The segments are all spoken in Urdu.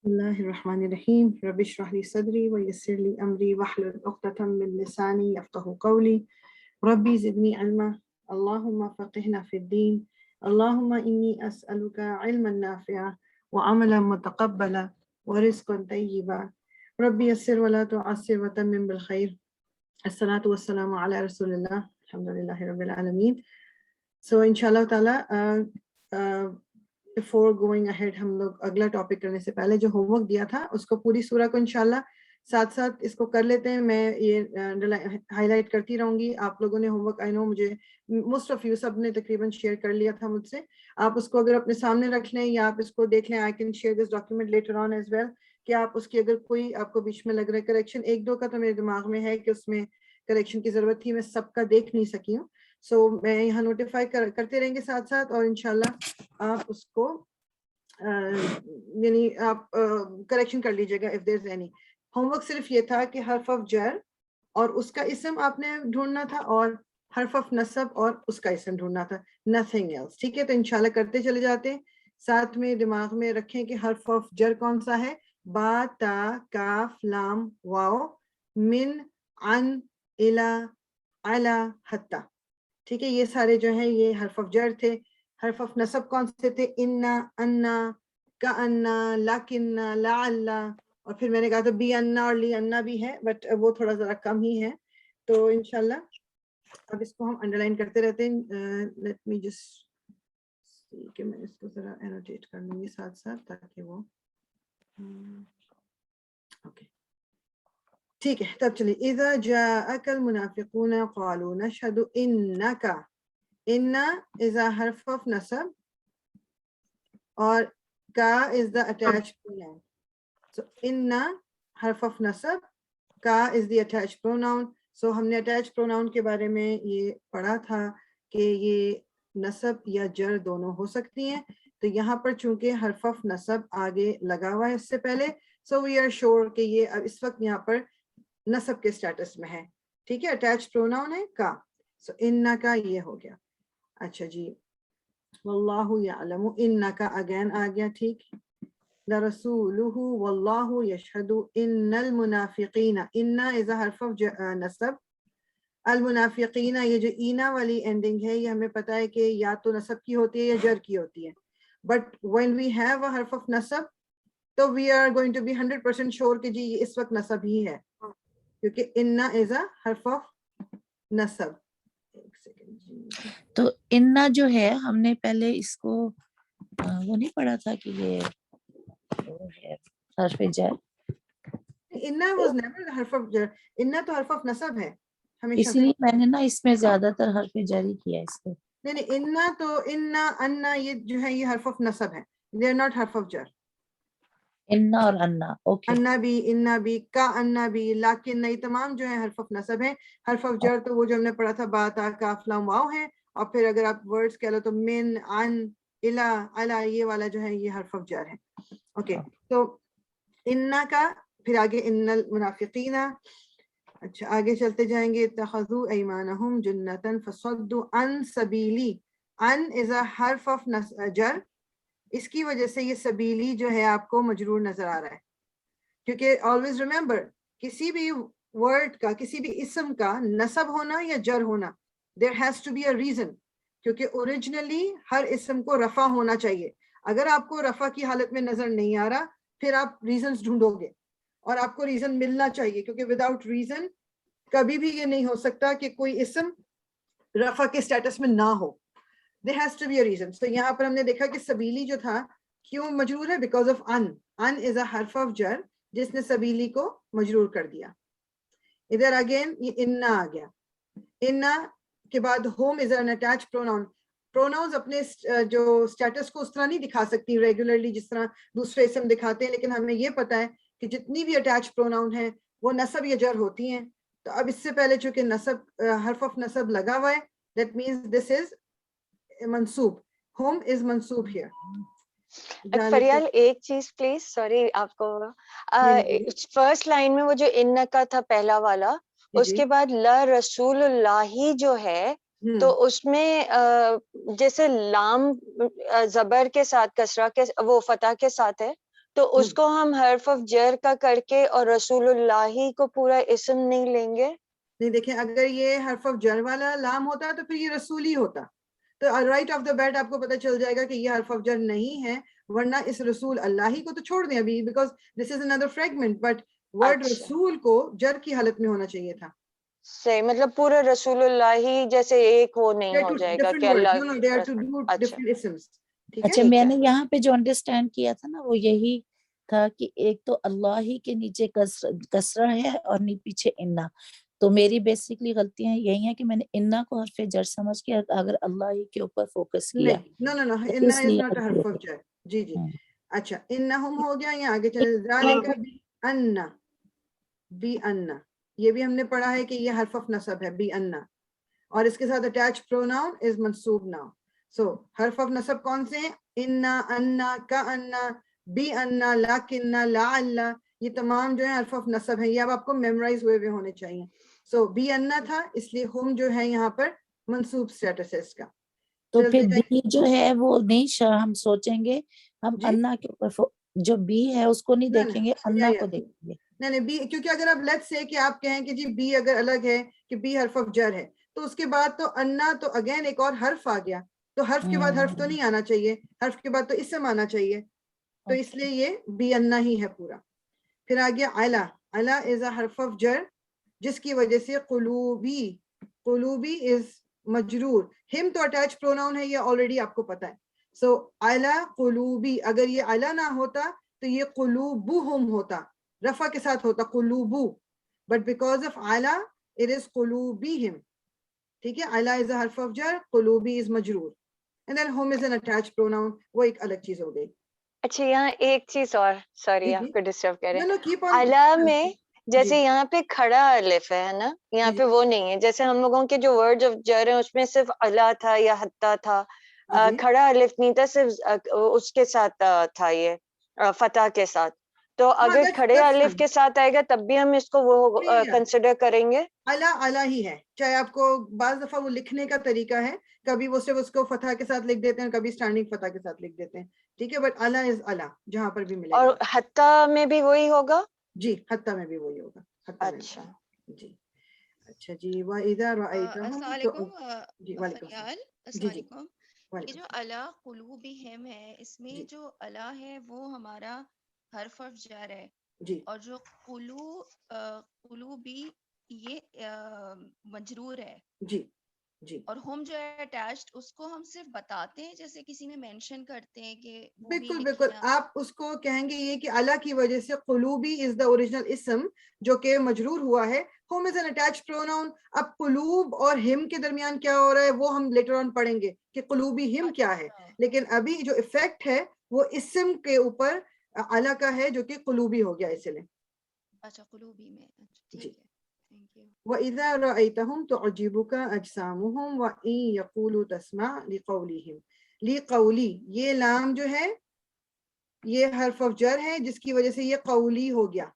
اللہ الرحمن الرحیم رب اشرح لی صدری ویسر لی امری واحلل عقدۃ من لسانی یفقہوا قولی ربی زدنی علما اللہم فقہنا فی الدین اللہم انی اسألک علما نافعا وعملا متقبلا ورزقا طیبا ربی یسر ولا تعسر وتمم بالخیر الصلاۃ والسلام علی رسول اللہ الحمدللہ رب العالمین. سو انشاءاللہ تعالی بفور گوئنگ اہیڈ ہم لوگ اگلا ٹاپک کرنے سے پہلے جو ہوم ورک دیا تھا اس کو پوری سورہ کو انشاءاللہ ساتھ ساتھ اس کو کر لیتے ہیں. میں یہ ہائی لائٹ کرتی رہوں گی. آپ لوگوں نے ہوم ورک آئی نو مجھے موسٹ آف یو سب نے تقریباً شیئر کر لیا تھا مجھ سے. آپ اس کو اگر اپنے سامنے رکھ لیں یا آپ اس کو دیکھ لیں, I can share this document later on as well, کہ آپ اس کی اگر کوئی آپ کو بیچ میں لگ رہا ہے کریکشن, ایک دو کا تو میرے دماغ میں ہے کہ اس میں کریکشن کی ضرورت تھی, میں سب کا دیکھ نہیں سکی ہوں. سو میں یہاں نوٹیفائی کرتے رہیں گے ساتھ ساتھ, اور انشاءاللہ آپ اس کو یعنی آپ کریکشن کر لیجیے گا if there is any. Homework صرف یہ تھا کہ حرف آف جر اور اس کا اسم آپ نے ڈھونڈنا تھا, اور حرف آف نصب اور اس کا اسم ڈھونڈنا تھا, نتھنگ ایلس. ٹھیک ہے, تو انشاءاللہ کرتے چلے جاتے ہیں. ساتھ میں دماغ میں رکھیں کہ حرف آف جر کون سا ہے, با, تا, کاف, لام, واو, من, عن, الا, علا, حتی. ٹھیک ہے, یہ سارے جو ہیں یہ حرف آف جر تھے. حرف آف نصب کون سے تھے, انا, انا, کانا, لاکنا, لعلا, اور پھر میں نے کہا تھا بی انا اور لی انا بھی ہے, بٹ وہ تھوڑا ذرا کم ہی ہے. تو انشاءاللہ اب اس کو ہم انڈر لائن کرتے رہتے ہیں. لیٹ می جسٹ کہ میں اس کو ذرا انوٹیٹ کر لوں گی ساتھ ساتھ تاکہ وہ اوکے ٹھیک ہے. تب چلیے, اذا جاءک المنافقون قالوا نشهد انک, ان اذا حرف آف نصب اور کا is the attached pronoun. So inna حرف آف نصب, کا is the attached pronoun. So ہم نے attached pronoun کے بارے میں یہ پڑھا تھا کہ یہ نصب یا جر دونوں ہو سکتی ہیں. تو یہاں پر چونکہ حرف آف نصب آگے لگا ہوا ہے اس سے پہلے, so we are sure کہ یہ اس وقت یہاں پر نصب کے سٹیٹس میں ہے. ٹھیک ہے, attached pronoun ہے کا. So inna کا یہ ہو گیا. اچھا جی, واللہ یعلم, انک اگین آ گیا. ٹھیک, لرسولہ واللہ یشہد ان المنافقین, ان از حرف آف نصب, المنافقین یہ جو اینا والی اینڈنگ ہے یہ ہمیں پتا ہے کہ یا تو نصب کی ہوتی ہے یا جر کی ہوتی ہے. But when we have a حرف آف نصب تو we are going to be 100% sure کہ جی یہ اس وقت نصب ہی ہے, کیونکہ انا از a حرف آف نصب. ایک سیکنڈ جی, تو انا جو ہے ہم نے پہلے اس کو وہ نہیں پڑھا تھا کہ یہ حرف جر, انا was never the حرف آف جر, انا تو حرف آف نصب ہے ہمیشہ اسی سے. لیے میں نے نا اس میں زیادہ تر حرف جر ہی کیا اس کو. نہیں نہیں, انا تو انا انا یہ جو ہے یہ حرف آف نصب ہے, they are not حرف آف جر. انا اور انا, اوکے, انا بھی, انا بھی, کا انا بھی, لیکن نہیں, تمام جو ہے حرف آف نصب ہے. حرف آف جر تو وہ جو ہم نے پڑھا تھا با, تا, کاف, لام, واو ہے, اور پھر اگر آپ ورڈز کہہ لو تو من, عن, الا, علا, یہ والا جو ہے یہ حرف آف جر ہے. اوکے, تو انا کا پھر آگے ان المنافقین. اچھا آگے چلتے جائیں گے, اتخذوا ایمانہم جنۃ فصدوا عن سبیلی, ان از اے حرف آف جر, اس کی وجہ سے یہ سبیلی جو ہے آپ کو مجرور نظر آ رہا ہے. کیونکہ always remember کسی بھی ورڈ کا, کسی بھی اسم کا نصب ہونا یا جر ہونا, there has to be a reason, کیونکہ اوریجنلی ہر اسم کو رفع ہونا چاہیے. اگر آپ کو رفع کی حالت میں نظر نہیں آ رہا پھر آپ ریزنز ڈھونڈو گے, اور آپ کو ریزن ملنا چاہیے, کیونکہ وداؤٹ ریزن کبھی بھی یہ نہیں ہو سکتا کہ کوئی اسم رفع کے سٹیٹس میں نہ ہو. there has to be a reason. So یہاں پر ہم نے دیکھا کہ سبیلی جو تھا کیوں مجرور ہے, because of in. In is a حرف of جر جس نے سبیلی کو مجرور کر دیا. ادھر اگین یہ انا آ گیا. انا کے بعد home is an attached pronoun. Pronouns اپنے جو اسٹیٹس کو اس طرح نہیں دکھا سکتی ریگولرلی جس طرح دوسرے اسم دکھاتے ہیں, لیکن ہمیں یہ پتا ہے کہ جتنی بھی اٹیچ پروناؤن ہیں وہ نصب یا جر ہوتی ہیں. تو اب اس سے پہلے چونکہ نصب حرف آف نصب لگا ہوا ہے, دیٹ مینس دس از منصوب. ہوم از منصوب ہیئر. فریال ایک چیز پلیز, سوری آپ کو, فرسٹ لائن میں وہ جو ان کا تھا پہلا والا, اس کے بعد لا رسول اللہ جو ہے, تو اس میں جیسے لام زبر کے ساتھ کسرہ کے وہ فتح کے ساتھ ہے, تو اس کو ہم حرف آف جر کا کر کے اور رسول اللہ کو پورا اسم نہیں لیں گے؟ نہیں دیکھیں، اگر یہ حرف آف جر والا لام ہوتا تو پھر یہ رسول ہی ہوتا، تو رائٹ آف دا بیٹ آپ کو پتہ چل جائے گا کہ یہ حرف آف جر نہیں ہے، ورنہ اس رسول اللہ کو تو چھوڑ دیں ابھی، because this is another fragment, but word رسول کو جر کی حالت میں ہونا چاہیے تھا. صحیح، مطلب پورا رسول اللہ جیسے ایک وہ نہیں ہو جائے گا کہ اللہ. اچھا میں نے یہاں پہ جو انڈرسٹینڈ کیا تھا نا وہ یہی تھا کہ ایک تو اللہ ہی کے نیچے کسرہ ہے اور پیچھے انا، تو میری بیسکلی غلطیاں یہی ہیں کہ میں نے انا کو حرف جر سمجھ کے اگر اللہ ہی کے اوپر فوکس کیا. جی جی اچھا، انہم ہو گیا، یہ آگے چلے ذالک بأن، بأن یہ بھی ہم نے پڑھا ہے کہ یہ حرف آف نصب ہے بأن، اور اس کے ساتھ اٹیچ پروناؤن از منصوب ناؤن. سو حرف آف نصب کون سے ہیں؟ انا، انا، کانا، بأن، لکن، لعل، یہ تمام جو ہے حرف آف نصب ہیں، یہ اب آپ کو میمورائز ہوئے ہونے چاہیے. سو بأن تھا، اس لیے ہم جو ہے یہاں پر منصوب اسٹیٹس ہے اس کا. تو پھر بی جو ہے وہ نہیں ہم سوچیں گے، ہم جی؟ انا کے اوپر جو بی ہے اس کو نہیں دیکھیں گے، انا کو دیکھیں گے. نہیں بی، کیونکہ اگر آپ لیٹس سے کہ آپ کہیں کہ جی بی اگر الگ ہے کہ بی حرف آف جر ہے، تو اس کے بعد تو انا تو اگین ایک اور حرف آ گیا، تو حرف کے بعد حرف تو نہیں آنا چاہیے، حرف کے بعد تو اسم آنا چاہیے، تو اس لیے یہ بی انا ہی ہے پورا. پھر آ گیا علا، علا از اے حرف آف جر جس کی وجہ سے قلوبی، قلوبی از مجرور، ہم تو اٹیچ پروناؤن ہے، یہ آلریڈی آپ کو پتا ہے. سو علا قلوبی، اگر یہ علا نہ ہوتا تو یہ قلوبہم ہوتا، رفع کے ساتھ ہوتا قلوبو، بٹ بیکاز آف علا it is قلوبیہم. ٹھیک ہے، علا is a حرف of jar، قلوبی is مجرور، and then hum is an attached pronoun، وہ ایک الگ چیز ہو گئی. اچھا یہاں ایک چیز اور، سوری آپ کو ڈسٹرب کریں، No, keep on. علا میں جیسے یہاں پہ کھڑا الف ہے نا، یہاں پہ وہ نہیں ہے، جیسے ہم لوگوں کے جو ورڈ آف جر ہیں اس میں صرف علا تھا یا حتی تھا، کھڑا الف نہیں تھا، صرف اس کے ساتھ تھا یہ فتح کے ساتھ. تو اگر کھڑے الف کے ساتھ آئے گا تب بھی ہم اس کو وہ کنسیڈر کریں گے؟ علا علا ہی ہے، چاہے آپ کو بعض دفعہ وہ لکھنے کا طریقہ ہے، کبھی وہ صرف اس کو فتح کے ساتھ لکھ دیتے ہیں، کبھی اسٹینڈنگ فتح کے ساتھ لکھ دیتے ہیں. ٹھیک ہے، بٹ علا از علا جہاں پر بھی ملے گا. اور حتی میں بھی وہی ہوگا؟ جی حتی میں بھی وہی ہوگا. اچھا جی اچھا جی. وَإِذَا رَأَيْتَهُمْ، السلام علیکم جی وعلیکم السلام. السلام علیکم. وعلیکم یہ جو علا قلوبہم ہے، اس میں جی. جو علا ہے وہ ہمارا حرف آف جر ہے، جی اور جو قلوبی یہ مجرور ہے. جی جی اور ہم جو ہے اٹیچڈ، اس کو ہم صرف بتاتے ہیں جیسے کسی میں مینشن کرتے ہیں کہ وہ بھی بالکل لکھیں بالکل، آپ اس کو کہیں گے یہ کہ اللہ کی وجہ سے قلوبی از دا اوریجنل اسم جو کہ مجرور ہوا ہے، ہم از این اٹیچ پروناؤن. اب قلوب اور ہم کے درمیان کیا ہو رہا ہے وہ ہم لیٹر آن پڑھیں گے کہ قلوبی ہم کیا ہے، لیکن ابھی جو افیکٹ ہے وہ اسم کے اوپر اللہ کا ہے جو کہ قلوبی ہو گیا اس لیے. اچھا قلوبی میں، اچھا جی. ٹھیک ہے، تھینک یو. وَإِذَا رَأَيْتَهُمْ تُعْجِبُكَ أَجْسَامُهُمْ وَإِن يَقُولُوا تَسْمَعْ لِقَوْلِهِمْ. لِقَوْلِي، یہ لام جو ہے یہ حرف آف جر ہے جس کی وجہ سے یہ قولی ہو گیا.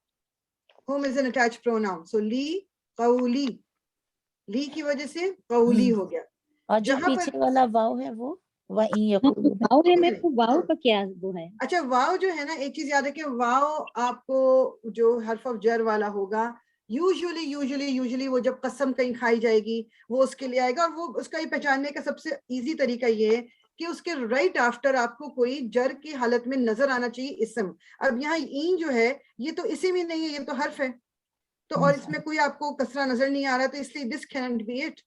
ہم از این اٹیچ پروناؤن، سو لی قولی، لی کی وجہ سے قولی ہو گیا. اور جو پیچھے والا واو ہے وہ واو ہے، میرے کو واو کا کیا وہ ہے؟ اچھا واو جو ہے نا، ایک چیز یاد ہے کہ واو آپ کو جو حرف آف جر والا ہوگا یوزلی وہ جب قسم کہیں کھائی جائے گی وہ اس کے لیے آئے گا، اور وہ اس کا یہ پہچاننے کا سب سے ایزی طریقہ یہ ہے کہ اس کے رائٹ آفٹر آپ کو کوئی جر کی حالت میں نظر آنا چاہیے اسم. اب یہاں این جو ہے یہ تو اسم ہی نہیں ہے، یہ تو حرف ہے، تو اور اس میں کوئی آپ کو کسرہ نظر نہیں آ رہا، تو اس لیے دس کینٹ بی اٹ.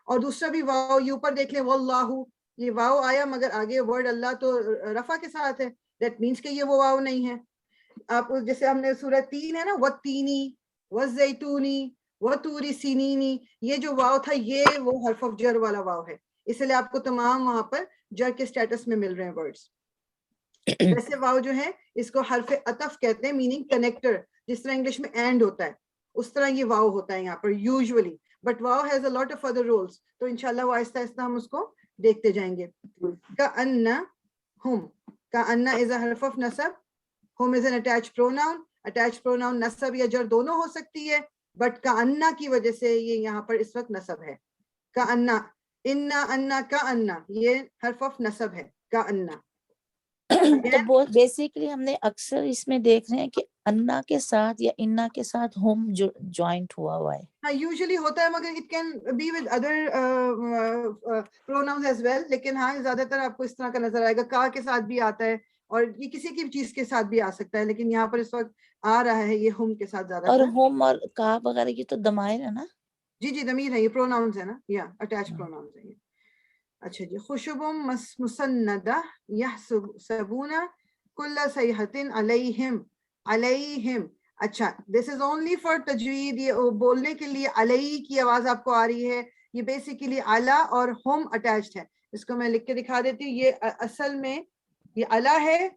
اور دوسرا بھی واو، یہ اوپر دیکھ لیں واللہ، یہ واو آیا مگر آگے ورڈ اللہ تو رفع کے ساتھ ہے، دیٹ مینس کہ یہ وہ واو نہیں ہے. آپ جیسے ہم نے سورہ 3 ہے نا، وَالتِّینِ وَالزَّیتُونِ وَطُورِ سِینِینِ، یہ جو واو تھا یہ وہ حرف آف جر والا واو ہے، اس لیے آپ کو تمام وہاں پر جر کے سٹیٹس میں مل رہے ہیں ورڈز. ویسے واو جو ہے اس کو حرف عطف کہتے ہیں، میننگ کنیکٹر، جس طرح انگلش میں اینڈ ہوتا ہے اس طرح یہ واو ہوتا ہے یہاں پر یوزولی، بٹ واو has a lot of other rules, تو انشاءاللہ وہ آہستہ آہستہ ہم اس کو دیکھتے جائیں گے. کأنہم، کأن از اے حرف آف نصب، ہم is an attach pronoun. Attach pronoun نصب یا جر دونوں ہو سکتی ہے، بٹ کأن کی وجہ سے یہ یہاں پر اس وقت نصب ہے. کأن، انا، انا، کأن، یہ حرف آف نصب ہے کأن. تو بیسیکلی ہم نے اکثر اس میں دیکھ رہے ہیں کہ انا کے ساتھ یا انا کے ساتھ ہوم جوائنٹ ہوا ہے. ہاں یوزلی ہوتا ہے مگر it can be with other pronouns as well, لیکن ہاں زیادہ تر آپ کو اس طرح کا نظر آئے گا. کا کے ساتھ بھی آتا ہے اور یہ کسی کی چیز کے ساتھ بھی آ سکتا ہے, لیکن یہاں پر اس وقت آ رہا ہے یہ ہوم کے ساتھ زیادہ. اور ہوم اور کا وغیرہ یہ تو ضمائر ہے نا. جی جی ضمیر ہے, یہ پروناؤنز ہے نا, یا اٹیچ پروناؤنز ہیں یہ. اچھا جی, خشب مسندہ یحسبون کل صیحۃ علیہم علیہم. اچھا دس از اونلی فار تجوید, یہ بولنے کے لیے علی کی آواز آپ کو آ رہی ہے. یہ بیسیکلی علا اور ہوم اٹیچڈ ہے. اس کو میں لکھ کے دکھا دیتی ہوں. یہ اصل میں یہ علا ہے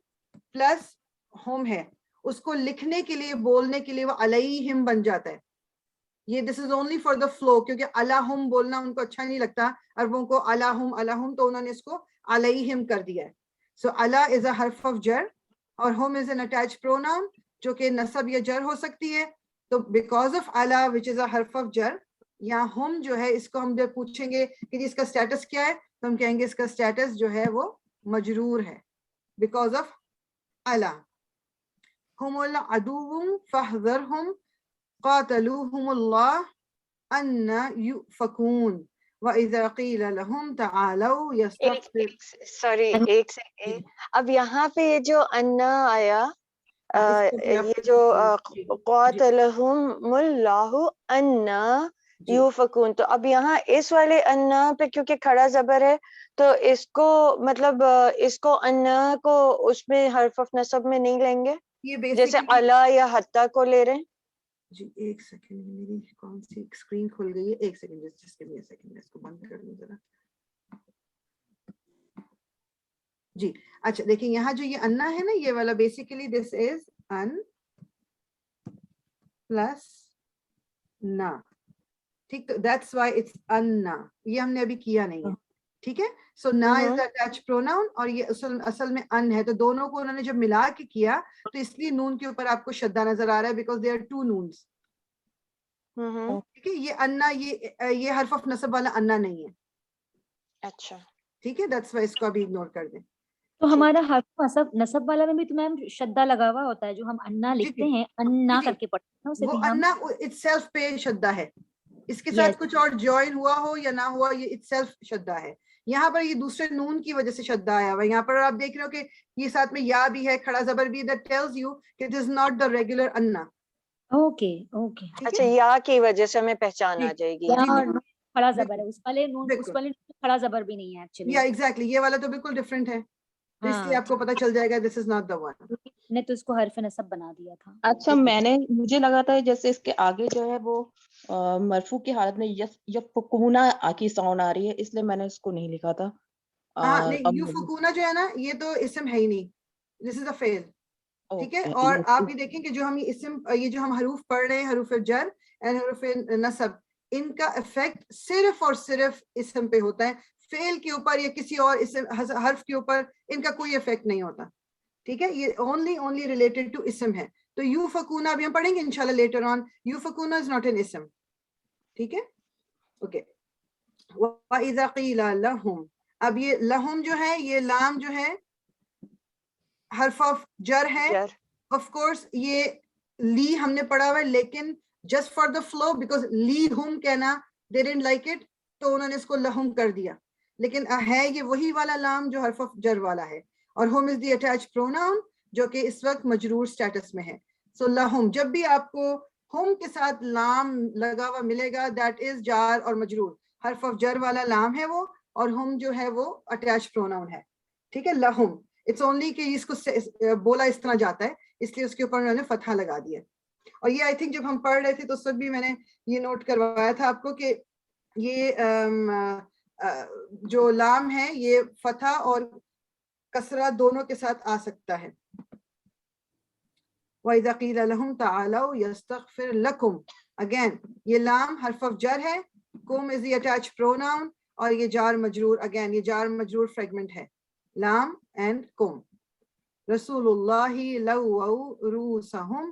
پلس ہوم ہے, اس کو لکھنے کے لیے بولنے کے لیے وہ علیہم بن جاتا ہے. یہ this is only for the flow, کیونکہ الہم بولنا ان کو اچھا نہیں لگتا عربوں کو, الہم الہم, تو انہوں نے اس کو علیہم کر دیا ہے. سو الا از اے حرف آف جر اور home is an attach pronoun جو کہ نصب یا جر ہو سکتی ہے. تو بیکاز آف الا وچ از اے حرف آف جر, یا ہوم جو ہے اس کو ہم جب پوچھیں گے کہ اس کا اسٹیٹس کیا ہے تو ہم کہیں گے اس کا اسٹیٹس جو ہے وہ مجرور ہے بیکاز آف الا. ہم العدو فاحذرہم قاتلوہم اللہ ان یؤفکون وَإِذَا قِيلَ لَهُمْ تَعَالَوْا يَسْتَغْفِرْ. سوری ایک سیکنڈ, اب یہاں پہ یہ جو انا آیا, یہ جو قاتلہم اللہ انا یؤفکون, تو اب یہاں اس والے انا پہ کیونکہ کھڑا زبر ہے تو اس کو مطلب اس کو انا کو اس میں حرف آف نصب میں نہیں لیں گے جیسے علا یا حتی کو لے رہے ہیں. جی ایک سیکنڈ, میری کون سی اسکرین کھل گئی ہے, ایک second just give me a second, اس کو بند کر دوں ذرا. جی اچھا دیکھیں یہاں جو یہ انا ہے نا, یہ والا basically this is in plus نا, ٹھیک, تو دیٹس وائی اٹس انا, یہ ہم نے ابھی کیا نہیں ہے, ٹھیک ہے. سو نا از دا اٹیچ پروناؤن اور یہ اصل میں ان ہے, تو دونوں کو انہوں نے جب ملا کے کیا تو اس لیے نون کے اوپر آپ کو شدہ نظر آ رہا ہے because they are to Núñez. ٹھیک ہے, یہ انا یہ حرف آف نصب والا انا نہیں ہے. اچھا ٹھیک ہے, دیٹس وائی اس کو ابھی اگنور کر دیں. تو ہمارا حرف نصب والا میں بھی تو میم شدہ لگا ہوا ہوتا ہے, جو ہم انا لکھتے ہیں انا کر کے پڑھتے ہیں اسے وہ بھی ہم انا اٹس سیلف پہ شدہ ہے, اس کے ساتھ کچھ اور جوائن ہوا ہو یا نہ ہوا, یہ اٹس سیلف شدہ ہے. یہاں پر یہ دوسرے نون کی وجہ سے شدہ آیا ہوا ہے. یہاں پر آپ دیکھ رہے ہو کہ یہ ساتھ میں یا بھی ہے, کھڑا زبر بھی, that tells you کہ it is not the regular انا. اوکے اوکے, اچھا یا کی وجہ سے ہمیں پہچان آ جائے گی. کھڑا زبر ہے, اس والے نون اس والے کھڑا زبر بھی نہیں ہے ایکچولی. یا ایگزیکٹلی, یہ والا تو بالکل ڈفرینٹ ہے, اس لیے آپ کو پتہ چل جائے گا دس از ناٹ دا ون. نے تو اس کو حرف نصب بنا دیا تھا. اچھا مجھے لگا تھا جیسے اس کے آگے جو ہے وہ مرفوع کی حالت میں یفقونا کی ساؤنڈ آ رہی ہے, اس لیے میں نے اس کو نہیں لکھا تھا. نہیں, یفقونا جو ہے نا یہ تو اسم ہے ہی نہیں, دس از اے فعل. ٹھیک ہے, اور آپ یہ دیکھیں کہ جو ہم یہ جو ہم حروف پڑھ رہے ہیں, حروف جر اینڈ حروف نصب, ان کا افیکٹ صرف اور صرف اسم پہ ہوتا ہے, فعل کے اوپر یا کسی اور اسم حرف کے اوپر ان کا کوئی افیکٹ نہیں ہوتا. ٹھیک ہے, یہ اونلی ریلیٹڈ ٹو اسم ہے. تو یوفقونا ابھی ہم پڑھیں گے انشاءاللہ لیٹر آن, یوفقونا از ناٹ این اسم. ٹھیک ہے, اوکے. وَإِذَا قِيلَ لَهُمْ, اب یہ لہم جو ہے, یہ لام جو ہے حرف آف جر ہے. آف کورس یہ لی ہم نے پڑھا ہوا ہے, لیکن just for the flu because لی ہم کہنا دے ڈنٹ لائک اٹ, تو انہوں نے اس کو لہم کر دیا. لیکن ہے یہ وہی والا لام جو حرف آف جر والا ہے, اور ہوم از دی اٹیچ پروناؤن جو کہ اس وقت مجرور سٹیٹس میں ہے. سو لہم, جب بھی آپ کو ہوم کے ساتھ لام لگا ہوا ملے گا دیٹ از جار اور مجرور, حرف آف جر والا لام ہے وہ, اور ہوم جو ہے وہ اٹیچ پروناؤن ہے. ٹھیک ہے, لہم اٹس اونلی کہ اس کو بولا اس طرح جاتا ہے, اس لیے اس کے اوپر انہوں نے فتحہ لگا دیا. اور یہ آئی تھنک جب ہم پڑھ رہے تھے تو اس وقت بھی میں نے یہ نوٹ کروایا تھا آپ کو کہ یہ جو لام ہے یہ فتحہ اور کسرہ دونوں کے ساتھ آ سکتا ہے. وَإِذَا قِيلَ لَهُمْ تَعَالَوْا يَسْتَغْفِرْ لَكُمْ, اگین یہ لام حرف آف جر ہے, کم از دی اٹیچ پروناؤن, اور یہ جار مجرور, اگین یہ جار مجرور فریگمنٹ ہے, لام اینڈ کم. رسول اللہ لووا رؤوسہم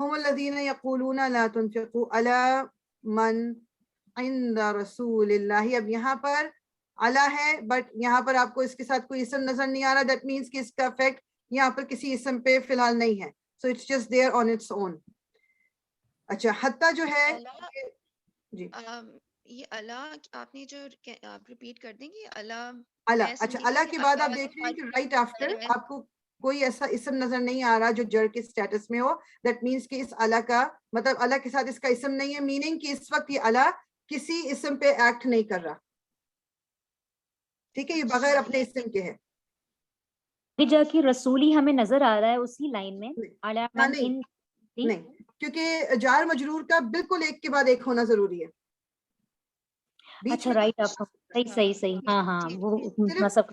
هم الذين يقولون لا تنفقوا على من عند رسول اللہ. اب یہاں پر علا ہے بٹ یہاں پر آپ کو اس کے ساتھ کوئی اسم نظر نہیں آ رہا. دیٹ مینس کہ اس کا افیکٹ یہاں پر کسی اسم پہ فی الحال نہیں ہے. So it's just there on its own. اچھا حتیٰ جو ہے جی یہ اللہ آپ نے جو آپ ریپیٹ کر دیں گے اللہ اللہ. اچھا اللہ کے بعد آپ دیکھ رہے ہیں کہ رائٹ آفٹر آپ کو کوئی ایسا اسم نظر نہیں آ رہا جو جر کے سٹیٹس میں ہو. دیٹ مینس کہ اس اللہ کا مطلب اللہ کے ساتھ اس کا اسم نہیں ہے. میننگ کہ اس وقت یہ اللہ کسی اسم پہ ایکٹ نہیں کر رہا. ٹھیک ہے, یہ بغیر اپنے اسم کے ہے. جا کے رسولی ہمیں نظر آ رہا ہے اسی لائن میں نہیں, کیونکہ جار مجرور کا بالکل ایک کے بعد ایک ہونا ضروری ہے. اچھا رائٹ آپ صحیح ہاں ہاں وہ نصب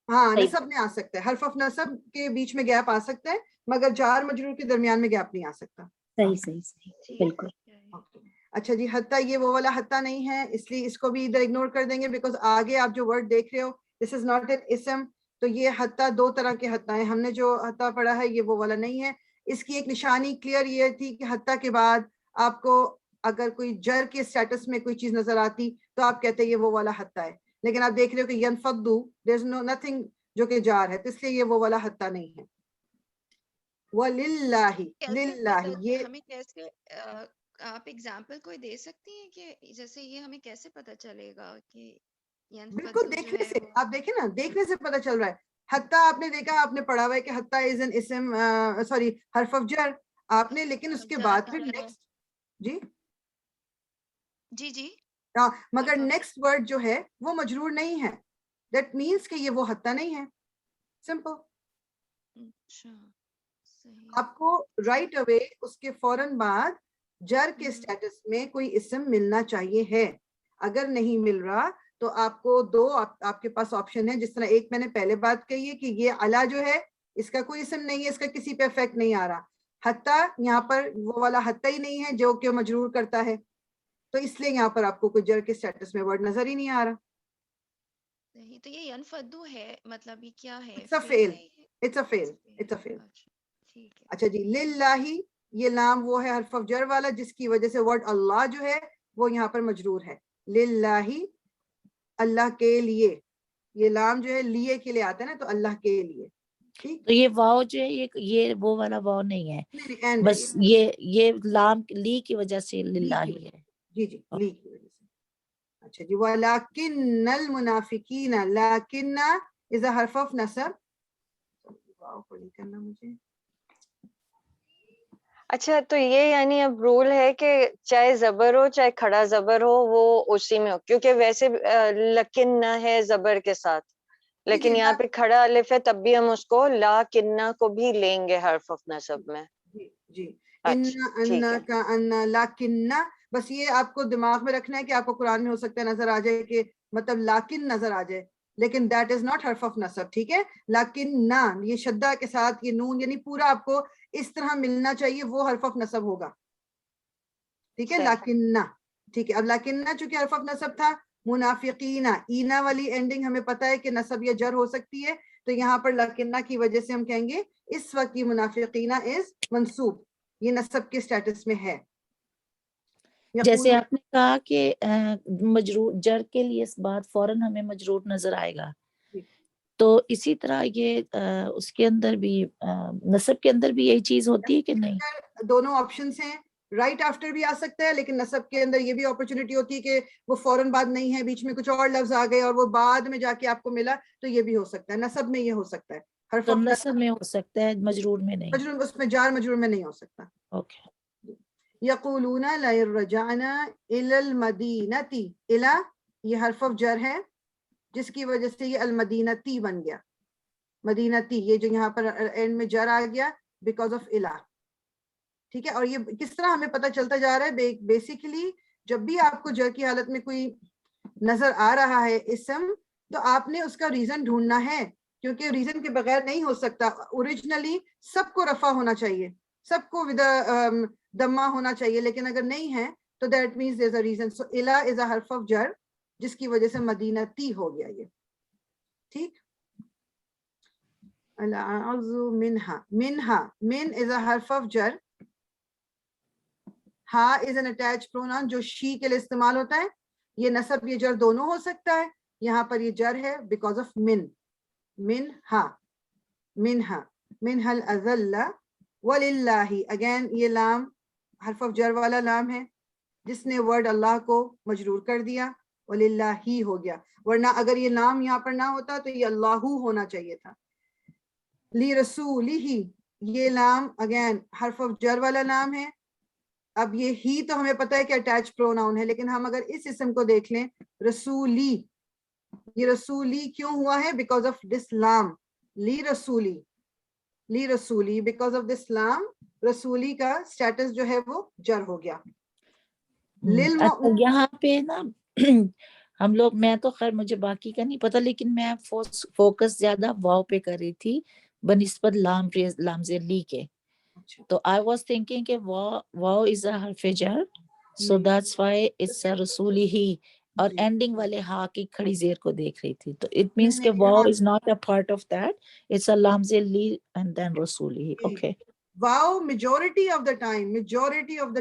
ہاں نصب میں آ سکتا ہے. حرف نصب کے بیچ میں گیپ آ سکتا ہے مگر جار مجرور کے درمیان میں گیپ نہیں آ سکتا. صحیح بالکل. اچھا جی حتیٰ یہ وہ والا حتیٰ نہیں ہے اس لیے اس کو بھی ادھر اگنور کر دیں گے بیکاز آگے آپ جو ورڈ دیکھ رہے ہو دس از ناٹ این اسم. تو یہ حتیٰ دو طرح کے حتیٰ ہیں. ہم نے جو حتیٰ پڑھا ہے یہ وہ والا نہیں ہے. اس کی ایک نشانی کلیئر یہ تھی کہ حتیٰ کے بعد آپ کو اگر کوئی جر کے سٹیٹس میں کوئی چیز نظر آتی تو آپ کہتے ہیں یہ وہ والا حتیٰ ہے. لیکن آپ دیکھ رہے ہو کہ ینفدو دیر از نو نتھنگ جو کہ جار ہے, تو اس لیے یہ وہ والا حتیٰ نہیں ہے. وَلِلَّهِ للہ یہ ہمیں کیسے آپ ایگزامپل کوئی دے سکتی ہیں کہ جیسے یہ ہمیں کیسے پتہ چلے گا کہ بالکل دیکھنے سے آپ دیکھیں نا, دیکھنے سے پتہ چل رہا ہے. حتیٰ آپ نے دیکھا, آپ نے پڑھا ہوا ہے کہ حتیٰ از این اسم سوری حرف آف جر آپ نے, لیکن اس کے بعد پھر نیکسٹ جی مگر نیکسٹ ورڈ جو ہے وہ مجرور نہیں ہے. دیٹ مینس کہ یہ وہ حتیٰ نہیں ہے. سمپل. آپ کو رائٹ اوے اس کے فوراً بعد جر کے سٹیٹس میں کوئی اسم ملنا چاہیے ہے. اگر نہیں مل رہا تو آپ کو دو آپ کے پاس آپشن ہے. جس طرح ایک میں نے پہلے بات کہی ہے کہ یہ علا جو ہے اس کا کوئی اسم نہیں ہے, اس کا کسی پہ افیکٹ نہیں آ رہا. حتیٰ یہاں پر وہ والا حتیٰ ہی نہیں ہے جو کہ مجرور کرتا ہے, تو اس لیے یہاں پر آپ کو کوئی جر کے سٹیٹس میں ورڈ نظر ہی نہیں آ رہا. تو یہ ینفدو ہے مطلب یہ کیا ہے؟ اٹس اے فعل. اچھا جی للہ یہ لام وہ ہے حرف جر والا جس کی وجہ سے ورڈ اللہ جو ہے وہ یہاں پر مجرور ہے. للہ اللہ کے لیے, یہ لام جو ہے لیے کے لیے آتا ہے نا, تو اللہ کے لیے. تو یہ واو جو ہے یہ وہ والا واو نہیں ہے, بس یہ لام لی کی وجہ سے للہ ہی ہے. جی لی کی وجہ سے. اچھا جی وَلَكِنَّ الْمُنَافِقِينَ لَكِنَّ is a حرف of نصب. اچھا تو یہ یعنی اب رول ہے کہ چاہے زبر ہو چاہے کھڑا زبر ہو وہ اسی میں ہو, کیونکہ ویسے لکنہ ہے زبر کے ساتھ, لیکن یہاں پہ کھڑا الف ہے تب بھی ہم اس کو لا کنہ کو بھی لیں گے حرف آف نصب میں. جی انہ کا انہ لاکنہ, بس یہ آپ کو دماغ میں رکھنا ہے کہ آپ کو قرآن میں ہو سکتا ہے نظر آ جائے کہ مطلب لاکن نظر آ جائے, لیکن دیٹ از ناٹ حرف آف نصب. ٹھیک ہے, لیکن نہ یہ شدہ کے ساتھ یہ نون یعنی پورا آپ کو اس طرح ملنا چاہیے, وہ حرف آف نصب ہوگا. ٹھیک ہے لیکن نہ. ٹھیک ہے, اب لیکن نہ چونکہ حرف آف نصب تھا, منافقین اینا والی اینڈنگ ہمیں پتا ہے کہ نصب یا جر ہو سکتی ہے, تو یہاں پر لیکن نہ کی وجہ سے ہم کہیں گے اس وقت یہ منافقین از منصوب, یہ نصب کے سٹیٹس میں ہے. جیسے آپ نے کہا کہ مجرور جر کے لیے اس بات فوراً ہمیں مجرور نظر آئے گا, تو اسی طرح یہ اس کے اندر بھی نصب کے اندر بھی یہی چیز ہوتی ہے کہ نہیں؟ دونوں آپشنز ہیں, رائٹ آفٹر بھی آ سکتا ہے, لیکن نصب کے اندر یہ بھی اپرچونٹی ہوتی ہے کہ وہ فوراً بعد نہیں ہے, بیچ میں کچھ اور لفظ آ گئے اور وہ بعد میں جا کے آپ کو ملا, تو یہ بھی ہو سکتا ہے. نصب میں یہ ہو سکتا ہے, تو نصب میں ہو سکتا ہے, مجرور میں نہیں. مجرور اس میں جار مجرور میں نہیں ہو سکتا. اوکے. یقولون لئن رجعنا الی المدینۃ, الی یہ حرف آف جر ہے جس کی وجہ سے یہ المدینتی بن گیا. مدینتی یہ جو یہاں پر اینڈ میں جر آ گیا بیکاز آف الی. ٹھیک ہے, اور یہ کس طرح ہمیں پتہ چلتا جا رہا ہے, بیسیکلی جب بھی آپ کو جر کی حالت میں کوئی نظر آ رہا ہے اسم, تو آپ نے اس کا ریزن ڈھونڈنا ہے, کیونکہ ریزن کے بغیر نہیں ہو سکتا. اوریجنلی سب کو رفع ہونا چاہیے, سب کو دمہ ہونا چاہیے, لیکن اگر نہیں ہے تو that means there is a reason. So الا از اے حرف آف جر جس کی وجہ سے مدینتی ہو گیا یہ. ٹھیک, الاعوذ منہا, منہا من از اے حرف آف جر ہا از این اٹیچ پروناؤن جو شی کے لیے استعمال ہوتا ہے. یہ نصب یہ جر دونوں ہو سکتا ہے. یہاں پر یہ جر ہے بیکاز آف من. من ہا منہا الازل وللہ. اگین یہ لام حرف آف جر والا لام ہے جس نے ورڈ اللہ کو مجرور کر دیا, وللہ ہی ہو گیا. ورنہ اگر یہ لام یہاں پر نہ ہوتا تو یہ اللہ ہونا چاہیے تھا. لی رسولہ, یہ لام اگین حرف آف جر والا لام ہے. اب یہ ہی تو ہمیں پتہ ہے کہ اٹیچ پروناؤن ہے, لیکن ہم اگر اس اسم کو دیکھ لیں رسولی, یہ رسولی کیوں ہوا ہے؟ بیکاز آف دس لام. لی رسولی بیکاز آف دس لام رسولی کا اسٹیٹس جو ہے وہ جر ہو گیا. یہاں پہ نا ہم لوگ, میں تو خیر مجھے باقی کا نہیں پتا, لیکن میں فوکس زیادہ واو پہ کر رہی تھی بنسبت لام لی کے. تو I was thinking کہ واو is a حرف جر, so that's why it's a رسولی ہی, اور اینڈنگ والے ہا کی کھڑی زیر کو دیکھ رہی تھی. تو it means کہ واو is not a part of that, it's a لام لی and then رسولی ہی. Okay. واو majority of the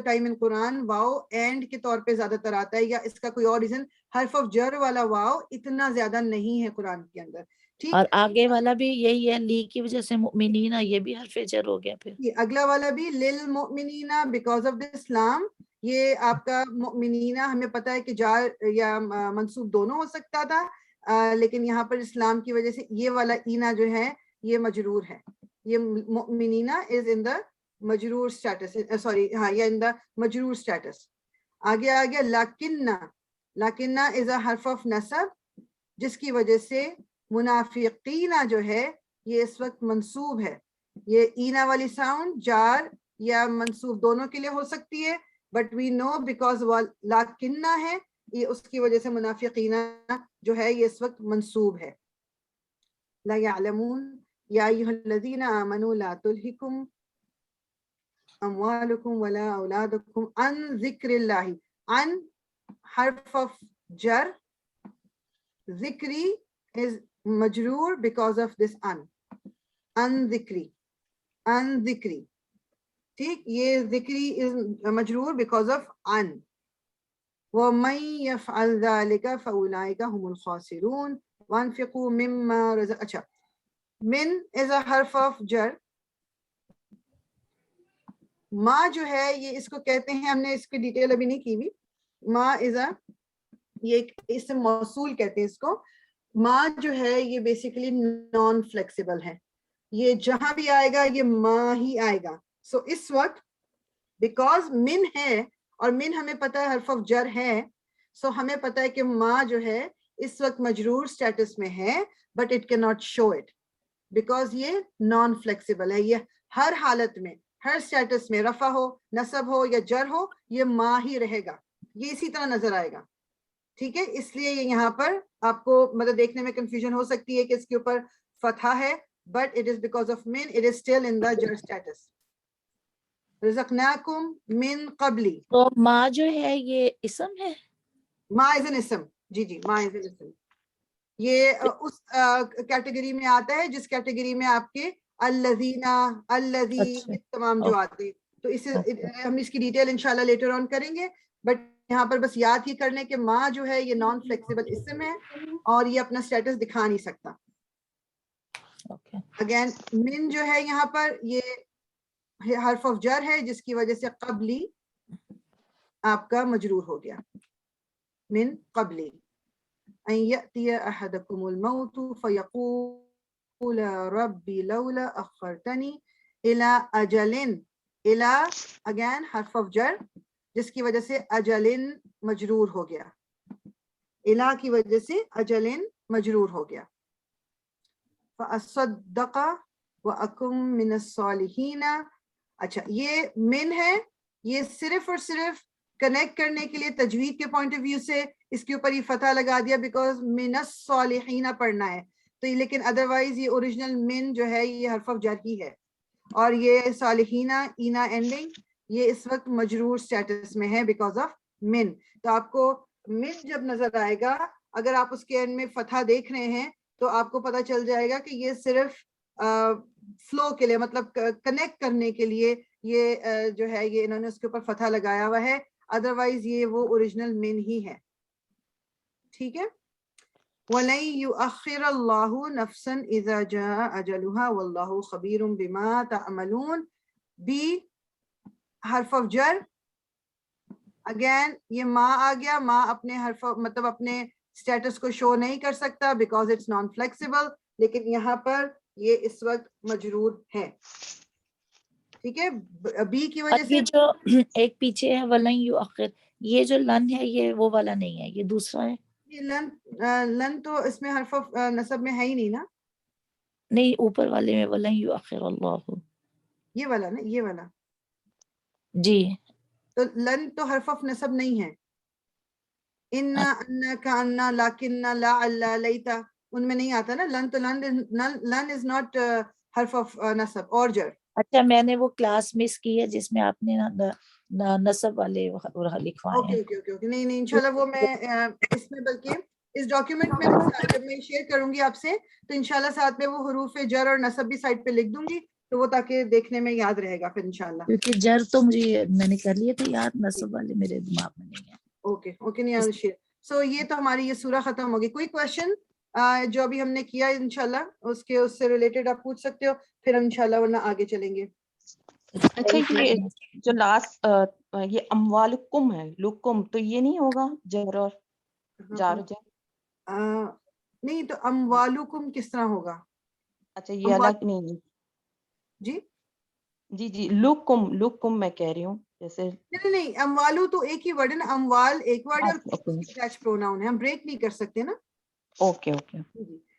time in Quran واو اینڈ کے طور پہ زیادہ تر آتا ہے, یا اس کا کوئی اور ریزن. حرف آف جر والا واو اتنا زیادہ نہیں ہے قرآن کے اندر. ٹھیک, اور آگے والا بھی یہی ہے, لی کی وجہ سے مؤمنین, یہ بھی حرف جر ہو گیا. پھر اگلا والا بھی للمؤمنین بیکاز آف دس لام. یہ آپ کا مؤمنین ہمیں پتا ہے کہ جار یا منصوب دونوں ہو سکتا تھا, لیکن یہاں پر اسلام کی وجہ سے یہ والا اینا جو ہے یہ مجرور ہے. یہ مؤمنین از ان دا مجرور اسٹیٹس, سوری ہاں یہ ان دا مجرور اسٹیٹس. آگے آگے لاکنہ از اے حرف آف نصب جس کی وجہ سے منافقین جو ہے یہ اس وقت منصوب ہے. یہ اینا والی ساؤنڈ جار یا منصوب دونوں کے لیے ہو سکتی ہے, بٹ وی نو بیکاز لاکنہ ہے یہ اس کی وجہ سے منافقین جو ہے یہ اس وقت منصوب ہے. لا یعلمون یا ایھا الذین آمنوا لا تلہکم اموالکم ولا اولادکم عن ذکر اللہ. عن حرف آف جر, ذکری is مجرور because of this ان ذکری. ٹھیک, یہ ذکری is مجرور because of ان. وَمَن يَفْعَلْ ذَلِكَ فَأُولَٰئِكَ هُمُ الْخَاسِرُونَ وَأَنفِقُوا مِمَّا رَزَقَ. اچھا, من is a حرف of jar. ما جو ہے یہ اس کو کہتے ہیں, ہم نے اس کی ڈیٹیل ابھی نہیں کی ہوئی. ما is a, یہ ایک اسم موصول کہتے ہیں اس کو. ما جو ہے یہ بیسیکلی نان فلیکسیبل ہے, یہ جہاں بھی آئے گا یہ ما ہی آئے گا. سو اس وقت بیکاز من ہے اور من ہمیں پتا ہے حرف آف جر ہے, سو ہمیں پتا ہے کہ ما جو ہے اس وقت مجرور اسٹیٹس میں ہے, but it can not show it because یہ نان فلیکسیبل ہے. یہ ہر حالت میں, ہر اسٹیٹس میں, رفع ہو, نصب ہو یا جر ہو, یہ ما ہی رہے گا, یہ اسی طرح نظر آئے گا. ٹھیک ہے, اس لیے یہ یہاں پر آپ کو مطلب دیکھنے میں کنفیوژن ہو سکتی ہے کہ اس کے اوپر فتحہ ہے, but it is because of min, it is still in the jar status. رزقناکم من قبلی. تو ما جو ہے یہ اسم ہے, ما is an اسم. جی ما is an اسم. یہ اس کیٹیگری میں آتا ہے جس کیٹیگری میں آپ کے الذین, الذی تمام جو آتے ہیں. تو اسے ہم اس کی ڈیٹیل انشاءاللہ لیٹر آن کریں گے, بٹ یہاں پر بس یاد ہی کر لیں کہ ما جو ہے یہ نان فلیکسیبل اسم ہے اور یہ اپنا اسٹیٹس دکھا نہیں سکتا. اگین من جو ہے یہاں پر یہ حرف آف جر ہے جس کی وجہ سے قبلی آپ کا مجرور ہو گیا. من قبلی ان یأتی احدکم الموت فیقول ربی لولا اخرتنی الی اجل. الی اگین حرف آف جر جس کی وجہ سے اجلن مجرور ہو گیا. الی کی وجہ سے اجلن مجرور ہو گیا. فَأَصَّدَّقَ وَأَكُن مِّنَ الصَّالِحِينَ. اچھا, یہ من ہے, یہ صرف اور صرف کنیکٹ کرنے کے لیے تجوید کے پوائنٹ آف ویو سے اس کے اوپر یہ فتح لگا دیا بیکاز من الصالحین پڑھنا ہے. تو لیکن ادروائز یہ اوریجنل من جو ہے یہ حرف آف جر ہی ہے, اور یہ صالحین اینا اینڈنگ یہ اس وقت مجرور سٹیٹس میں ہے بیکاز آف من. تو آپ کو من جب نظر آئے گا, اگر آپ اس کے اینڈ میں فتح دیکھ رہے ہیں تو آپ کو پتہ چل جائے گا کہ یہ صرف فلو کے لیے, مطلب کنیکٹ کرنے کے لیے یہ جو ہے یہ انہوں نے اس کے اوپر فتح لگایا ہوا ہے, ادروائز یہ وہ اوریجنل من ہی ہے. ٹھیک ہے. وَلَن يُؤَخِّرَ اللَّهُ نَفْسًا إِذَا جَاءَ أَجَلُهَا وَاللَّهُ خَبِيرٌ بِمَا تَعْمَلُونَ. بی حرف آف جر, اگین یہ ما آ گیا. ما اپنے حرف مطلب اپنے اسٹیٹس کو شو نہیں کر سکتا بیکاز اٹس نان فلیکسیبل, لیکن یہاں پر یہ اس وقت مجرور ہے. ٹھیک ہے. بی کی وجہ سے یہ جو ایک پیچھے ہے ولن یؤخر, یہ جو لن ہے یہ وہ والا نہیں ہے, یہ دوسرا ہے. لن تو اس میں حرف نصب میں ہے ہی نہیں نا. نہیں, اوپر والے میں ولن یؤخر اللہ, یہ والا نا, یہ والا. جی تو لن تو حرف آف نصب نہیں ہے. انا انا کا انا لاکن لا اللہ لیتا ان میں نہیں آتا نا. لن تو لن از ناٹ حرف آف نصب اور جر. اچھا, میں نے وہ کلاس مس کی ہے جس میں آپ نے نصب والے لکھوائے ہیں. اوکے. نہیں انشاءاللہ وہ میں اس میں بلکہ اس ڈاکیومنٹ میں جب میں شیئر کروں گی آپ سے تو انشاءاللہ ساتھ میں وہ حروف جر اور نصب بھی سائڈ پہ لکھ دوں گی, تو وہ تاکہ دیکھنے میں یاد رہے گا پھر انشاءاللہ. کیونکہ جر تو مجھے میں نے کر لیے تھے یاد, نصب والے میرے دماغ میں نہیں ہے. اوکے نہیں آئی شیئر. سو یہ تو ہماری یہ سورہ ختم ہوگی. کوئی کویشچن جو ابھی ہم نے کیا انشاءاللہ اس سے ریلیٹڈ آپ پوچھ سکتے ہو, پھر ہم انشاءاللہ ورنہ آگے چلیں گے. اچھا, یہ جو لاسٹ یہ اموالکم ہے, لکم, تو یہ نہیں ہوگا جر اور جار جر؟ نہیں تو اموالکم کس طرح ہوگا؟ اچھا یہ الگ نہیں. جی لکم میں کہہ رہی ہوں جیسے. نہیں اموالو تو ایک ہی ورڈ ہے نا. اموال ایک ورڈ ہے اور اٹیچ پروناؤن ہے, ہم بریک نہیں کر سکتے نا. اوکے.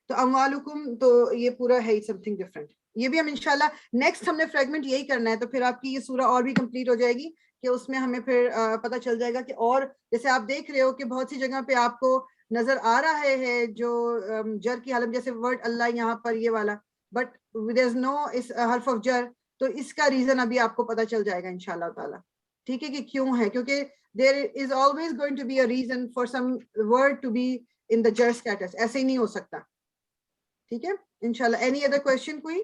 تو اموالکم تو یہ پورا ہے سم تھنگ ڈفرنٹ. یہ بھی ہم انشاءاللہ نیکسٹ ہم نے فریگمنٹ یہی کرنا ہے, تو پھر آپ کی یہ سورہ اور بھی کمپلیٹ ہو جائے گی کہ اس میں ہمیں پھر پتہ چل جائے گا کہ اور جیسے آپ دیکھ رہے ہو کہ بہت سی جگہ پہ آپ کو نظر آ رہا ہے جو جر کی حالت, جیسے ورڈ اللہ یہاں پر یہ والا, بٹ دیر از نو اس حرف آف جر. تو اس کا ریزن ابھی آپ کو پتہ چل جائے گا انشاءاللہ تعالیٰ. ٹھیک ہے کہ کیوں ہے, کیونکہ there is always going to be a reason for some word to be in the jar status. ایسے ہی نہیں ہو سکتا. ٹھیک ہے انشاءاللہ. any other question کوئی؟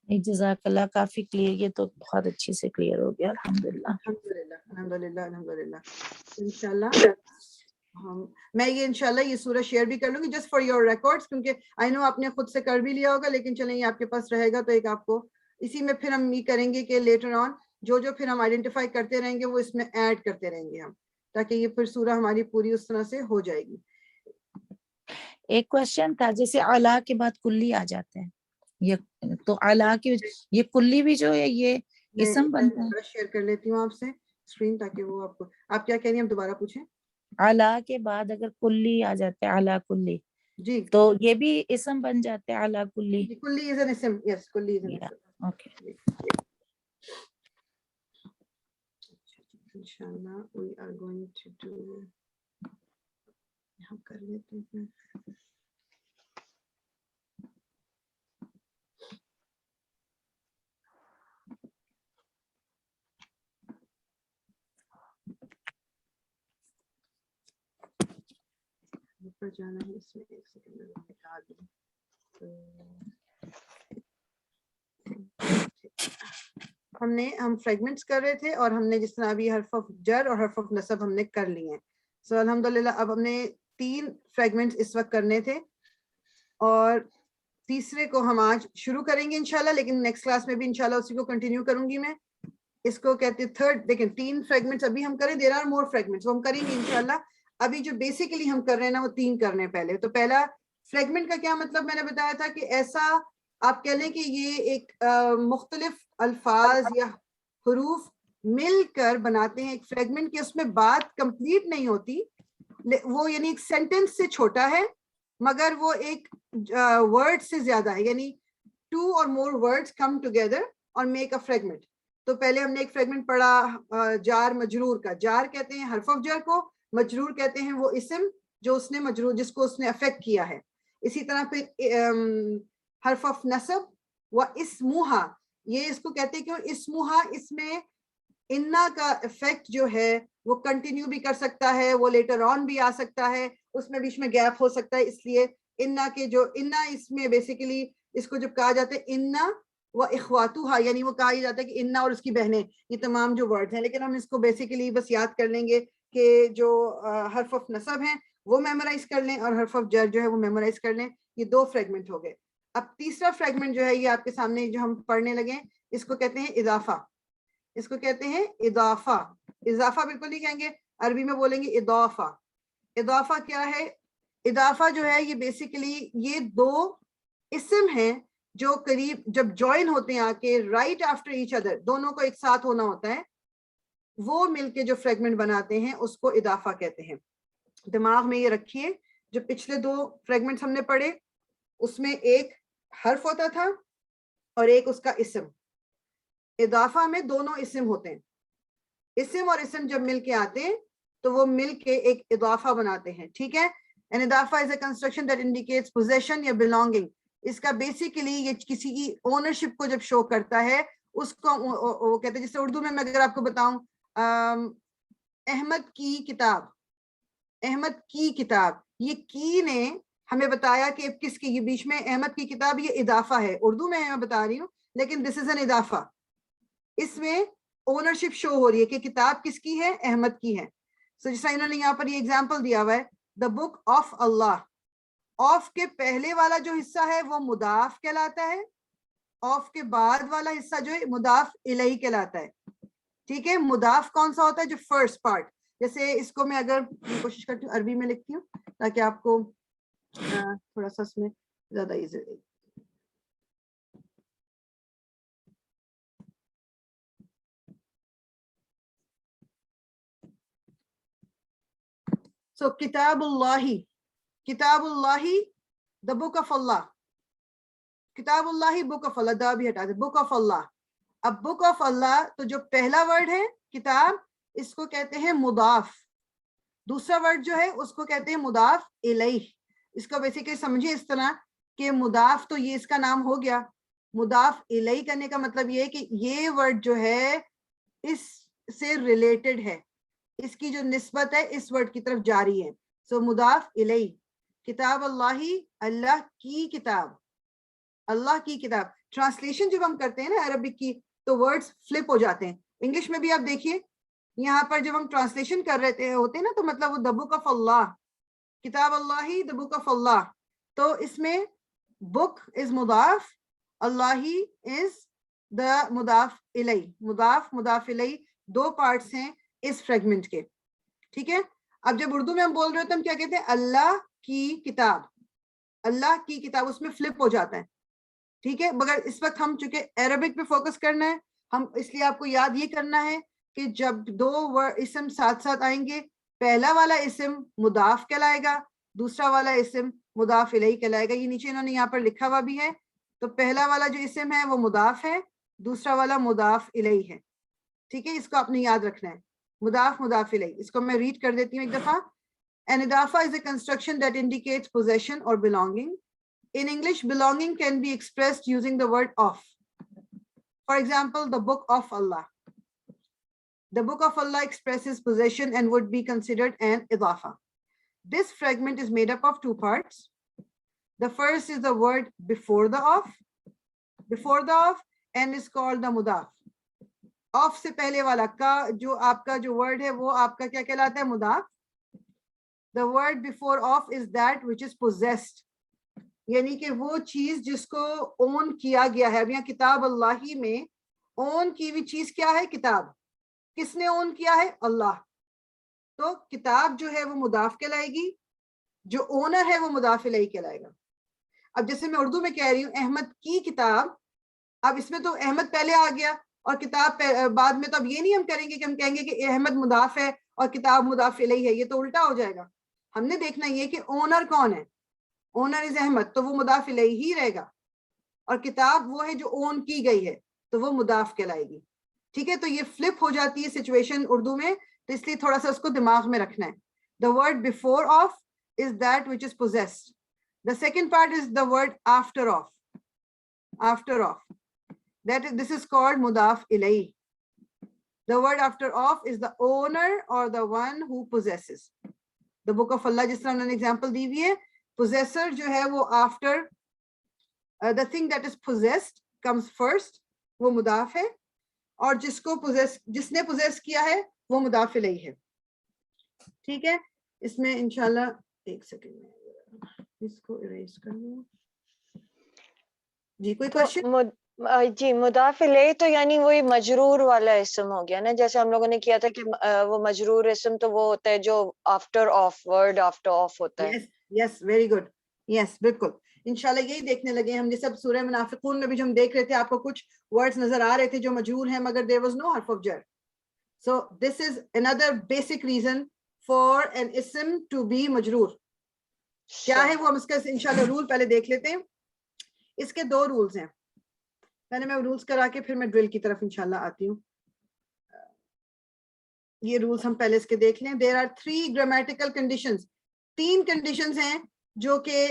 جزاک اللہ, کافی کلیئر, یہ تو بہت اچھی سے کلیئر ہو گیا الحمدللہ. الحمدللہ انشاءاللہ. میں یہ انشاءاللہ یہ سورہ شیئر بھی کر لوں گی جسٹ فار یور ریکارڈز, کیونکہ آئی نو آپ نے خود سے کر بھی لیا ہوگا, لیکن چلیں یہ آپ کے پاس رہے گا تو ایک آپ کو اسی میں پھر ہم یہ کریں گے کہ لیٹر آن جو پھر ہم آئیڈینٹیفائی کرتے رہیں گے وہ اس میں ایڈ کرتے رہیں گے ہم, تاکہ یہ پھر سورہ ہماری پوری اس طرح سے ہو جائے گی. ایک کوشچن تھا, جیسے اعلیٰ کے بعد کلی آ جاتے ہیں, یہ تو اعلیٰ کی یہ کلی بھی جو ہے یہ اسم بنتا ہے. شیئر کر لیتی ہوں آپ سے اسکرین تاکہ وہ آپ کیا کہہ رہی ہیں, آپ دوبارہ پوچھیں. اعلیٰ کے بعد اگر کلی آ جاتے ہیں, اعلیٰ کلی, جی تو یہ بھی اسم بن جاتے ہیں اعلیٰ کلی. کلی از این اسم. یس کلی از این اسم. اوکے. انشاءاللہ we are going to do ہم کر لیتے ہیں. اوپر جانا ہے, اس میں ایک سیکنڈ میں دکھا دوں. ہم فریگمنٹس کر رہے تھے اور ہم نے جس طرح ابھی حرف آف جر اور حرف آف نصب ہم نے کر لیے ہیں. سو الحمدللہ اب ہم نے 3 فریگمنٹس اس وقت کرنے تھے اور تیسرے کو ہم آج شروع کریں گے انشاءاللہ, لیکن نیکسٹ کلاس میں بھی انشاءاللہ اسی کو کنٹینیو کروں گی میں. اس کو کہتے ہیں تھرڈ. دیکھیں 3 فریگمنٹس ابھی ہم کریں, دیر آر مور فریگمنٹس وہ ہم کریں گے انشاءاللہ. ابھی جو بیسیکلی ہم کر رہے ہیں نا وہ 3 کرنے پہلے. تو پہلا فریگمنٹ کا کیا مطلب میں نے بتایا تھا کہ ایسا آپ کہہ لیں کہ یہ ایک مختلف الفاظ یا حروف مل کر بناتے ہیں ایک فریگمنٹ, کہ اس میں بات کمپلیٹ نہیں ہوتی, وہ یعنی ایک سینٹنس سے چھوٹا ہے مگر وہ ایک ورڈ سے زیادہ ہے, یعنی 2 or more words come together اور make a fragment. تو پہلے ہم نے ایک فریگمنٹ پڑھا جار مجرور کا. جار کہتے ہیں حرف آف جر کو, مجرور کہتے ہیں وہ اسم جو اس نے مجرور جس کو اس نے افیکٹ کیا ہے. اسی طرح پھر حرف آف نصب و اسموہا, یہ اس کو کہتے ہیں کیوں اسموہا, اس میں انا کا افیکٹ جو ہے وہ کنٹینیو بھی کر سکتا ہے, وہ لیٹر آن بھی آ سکتا ہے, اس میں بیچ میں گیپ ہو سکتا ہے. اس لیے انا کے جو انا اس میں بیسیکلی اس کو جب کہا جاتا ہے انا وہ اخواتوہا یعنی وہ کہا جاتا ہے کہ انا اور اس کی بہنیں، یہ تمام جو ورڈ ہیں. لیکن ہم اس کو بیسیکلی بس یاد کر لیں گے کہ جو حرف آف نصب ہیں وہ میمورائز کر لیں اور حرف آف جر جو ہے وہ میمورائز کر لیں. یہ 2 فریگمنٹ ہو گئے. اب تیسرا فریگمنٹ جو ہے یہ آپ کے سامنے جو ہم پڑھنے لگے، اس کو کہتے ہیں اضافہ. اس کو کہتے ہیں اضافہ. اضافہ بالکل نہیں کہیں گے، عربی میں بولیں گے اضافہ. اضافہ کیا ہے؟ اضافہ جو ہے یہ بیسیکلی یہ 2 اسم ہیں جو قریب جب جوائن ہوتے ہیں آ کے رائٹ آفٹر ایچ ادر، دونوں کو ایک ساتھ ہونا ہوتا ہے، وہ مل کے جو فریگمنٹ بناتے ہیں اس کو اضافہ کہتے ہیں. دماغ میں یہ رکھیے، جو پچھلے 2 فریگمنٹس ہم نے پڑھے اس میں ایک حرف ہوتا تھا اور ایک اس کا اسم. اضافہ میں دونوں اسم ہوتے ہیں. اسم اور اسم جب مل کے آتے ہیں تو وہ مل کے ایک اضافہ بناتے ہیں. ٹھیک ہے. An اضافہ is a construction that indicates possession یا belonging. اس کا بیسیکلی یہ کسی کی اونرشپ کو جب شو کرتا ہے اس کو وہ کہتے ہیں. جیسے اردو میں اگر آپ کو بتاؤں احمد کی کتاب، احمد کی کتاب، یہ کی نے ہمیں بتایا کہ کس کی، یہ بیچ میں احمد کی کتاب یہ اضافہ ہے. اردو میں میں بتا رہی ہوں لیکن دس از این اضافہ. اس میں اونرشپ شو ہو رہی ہے کہ کتاب کس کی ہے، احمد کی ہے. سو جیسا انہوں نے یہاں پر یہ ایگزامپل دیا ہوا ہے دا بک آف اللہ. آف کے پہلے والا جو حصہ ہے وہ مضاف کہلاتا ہے، آف کے بعد والا حصہ جو ہے مضاف الیہ کہلاتا ہے. ٹھیک ہے. مضاف کون سا ہوتا ہے؟ جو فرسٹ پارٹ. جیسے اس کو میں اگر کوشش کرتی ہوں عربی میں لکھتی ہوں تاکہ آپ کو تھوڑا سا اس میں زیادہ ایزی رہے. سو کتاب اللہ، کتاب اللہ دا بک آف اللہ. کتاب اللہ بک آف اللہ، دا بھی ہٹا دے، بک آف اللہ. اب بک آف اللہ تو جو پہلا ورڈ ہے کتاب اس کو کہتے ہیں مضاف. دوسرا ورڈ جو ہے اس کو کہتے ہیں مضاف الیہ. اس کو بیسیکلی سمجھے اس طرح کہ مضاف تو یہ اس کا نام ہو گیا، مضاف الیہ کرنے کا مطلب یہ ہے کہ یہ ورڈ جو ہے اس سے ریلیٹڈ ہے، اس کی جو نسبت ہے اس ورڈ کی طرف جاری ہے. سو مضاف الیہ. کتاب اللہ، اللہ کی کتاب، اللہ کی کتاب. ٹرانسلیشن جب ہم کرتے ہیں نا عربک کی تو ورڈز فلپ ہو جاتے ہیں. انگلش میں بھی آپ دیکھیے یہاں پر جب ہم ٹرانسلیشن کر رہے ہوتے ہیں نا تو مطلب وہ دا بک آف اللہ، کتاب اللہ دا بک آف اللہ. تو اس میں بک از مضاف، اللہ از دا مضاف الیہ. مضاف مضاف الیہ 2 پارٹس ہیں اس فریگمنٹ کے. ٹھیک ہے. اب جب اردو میں ہم بول رہے ہوتے ہیں ہم کیا کہتے ہیں؟ اللہ کی کتاب، اللہ کی کتاب. اس میں فلپ ہو جاتا ہے. ٹھیک ہے. مگر اس وقت ہم چونکہ عربک پہ فوکس کرنا ہے ہم اس لیے آپ کو یاد یہ کرنا ہے کہ جب 2 اسم ساتھ ساتھ آئیں گے، پہلا والا اسم مضاف کہلائے گا، دوسرا والا اسم مضاف الیہ کہلائے گا. یہ نیچے انہوں نے یہاں پر لکھا ہوا بھی ہے. تو پہلا والا جو اسم ہے وہ مضاف ہے، دوسرا والا مضاف الیہ ہے. ٹھیک ہے. اس کو آپ نے یاد رکھنا ہے، مضاف مضاف الیہ. اس کو میں ریڈ کر دیتی ہوں ایک دفعہ. An اضافہ is a construction that indicates possession or belonging. In English, belonging can be expressed using the word of. For example, the book of Allah. The book of Allah expresses possession and would be considered an idafa. This fragment is made up of 2 parts. The first is the word before the of, and is called the mudaf. Of سے پہلے والا کا جو آپ کا جو word ہے وہ آپ کا کیا کہلاتا ہے؟ مضاف. The word before of is that which is possessed. یعنی کہ وہ چیز جس کو اون کیا گیا ہے. اب یہاں کتاب اللہ میں اون کی ہوئی چیز کیا ہے؟ کتاب. کس نے اون کیا ہے؟ اللہ. تو کتاب جو ہے وہ مضاف کہلائے گی، جو اونر ہے وہ مضاف الیہ کہلائے گا. اب جیسے میں اردو میں کہہ رہی ہوں احمد کی کتاب، اب اس میں تو احمد پہلے آ گیا اور کتاب بعد میں. تو اب یہ نہیں ہم کریں گے کہ ہم کہیں گے کہ احمد مضاف ہے اور کتاب مضاف الیہ ہے، یہ تو الٹا ہو جائے گا. ہم نے دیکھنا یہ کہ اونر کون ہے. اونر از احمد تو وہ مضاف الیہ ہی رہے گا، اور کتاب وہ ہے جو اون کی گئی ہے تو وہ مضاف کہلائے گی. ٹھیک ہے. تو یہ فلپ ہو جاتی ہے سچویشن اردو میں، تو اس لیے تھوڑا سا اس کو دماغ میں رکھنا ہے. The word before of is that which is possessed. The second part is the word after of. After of. This is called mudaf ilayh. The word after of is the owner or the one who possesses. The book of Allah, جس طرح انہوں نے example دی ہوئی ہے, possessor جو ہے وہ after the thing that is possessed, comes first, وہ مضاف ہے, اور جس نے possess کیا ہے وہ مضاف الیہ ہے. ٹھیک ہے, اس میں انشاءاللہ ایک سیکنڈ میں اس کو erase کر لوں. جی کوئی کوشچن؟ جی مضاف الیہ تو یعنی وہی مجرور والا اسم ہو گیا نا, جیسے ہم لوگوں نے کیا تھا کہ وہ مجرور اسم تو وہ ہوتا ہے جو after of, word after of ہوتا ہے. یس ویری گڈ, یس بالکل. انشاءاللہ یہی دیکھنے لگے ہم, جیسے اب سورہ منافقون میں بھی جو ہم دیکھ رہے تھے, آپ کو کچھ ورڈز نظر آ رہے تھے جو مجرور ہیں مگر there was no حرف of jar. So this is another basic reason for an ism to be مجرور. کیا ہے وہ, ہم اس کا انشاءاللہ رول پہلے دیکھ لیتے ہیں. اس کے 2 رولز ہیں, پہلے میں رولز کرا کے پھر میں ڈرل کی طرف انشاءاللہ آتی ہوں. یہ رولز ہم پہلے اس کے دیکھ لیں. There are 3 grammatical conditions, 3 conditions ہیں جو کہ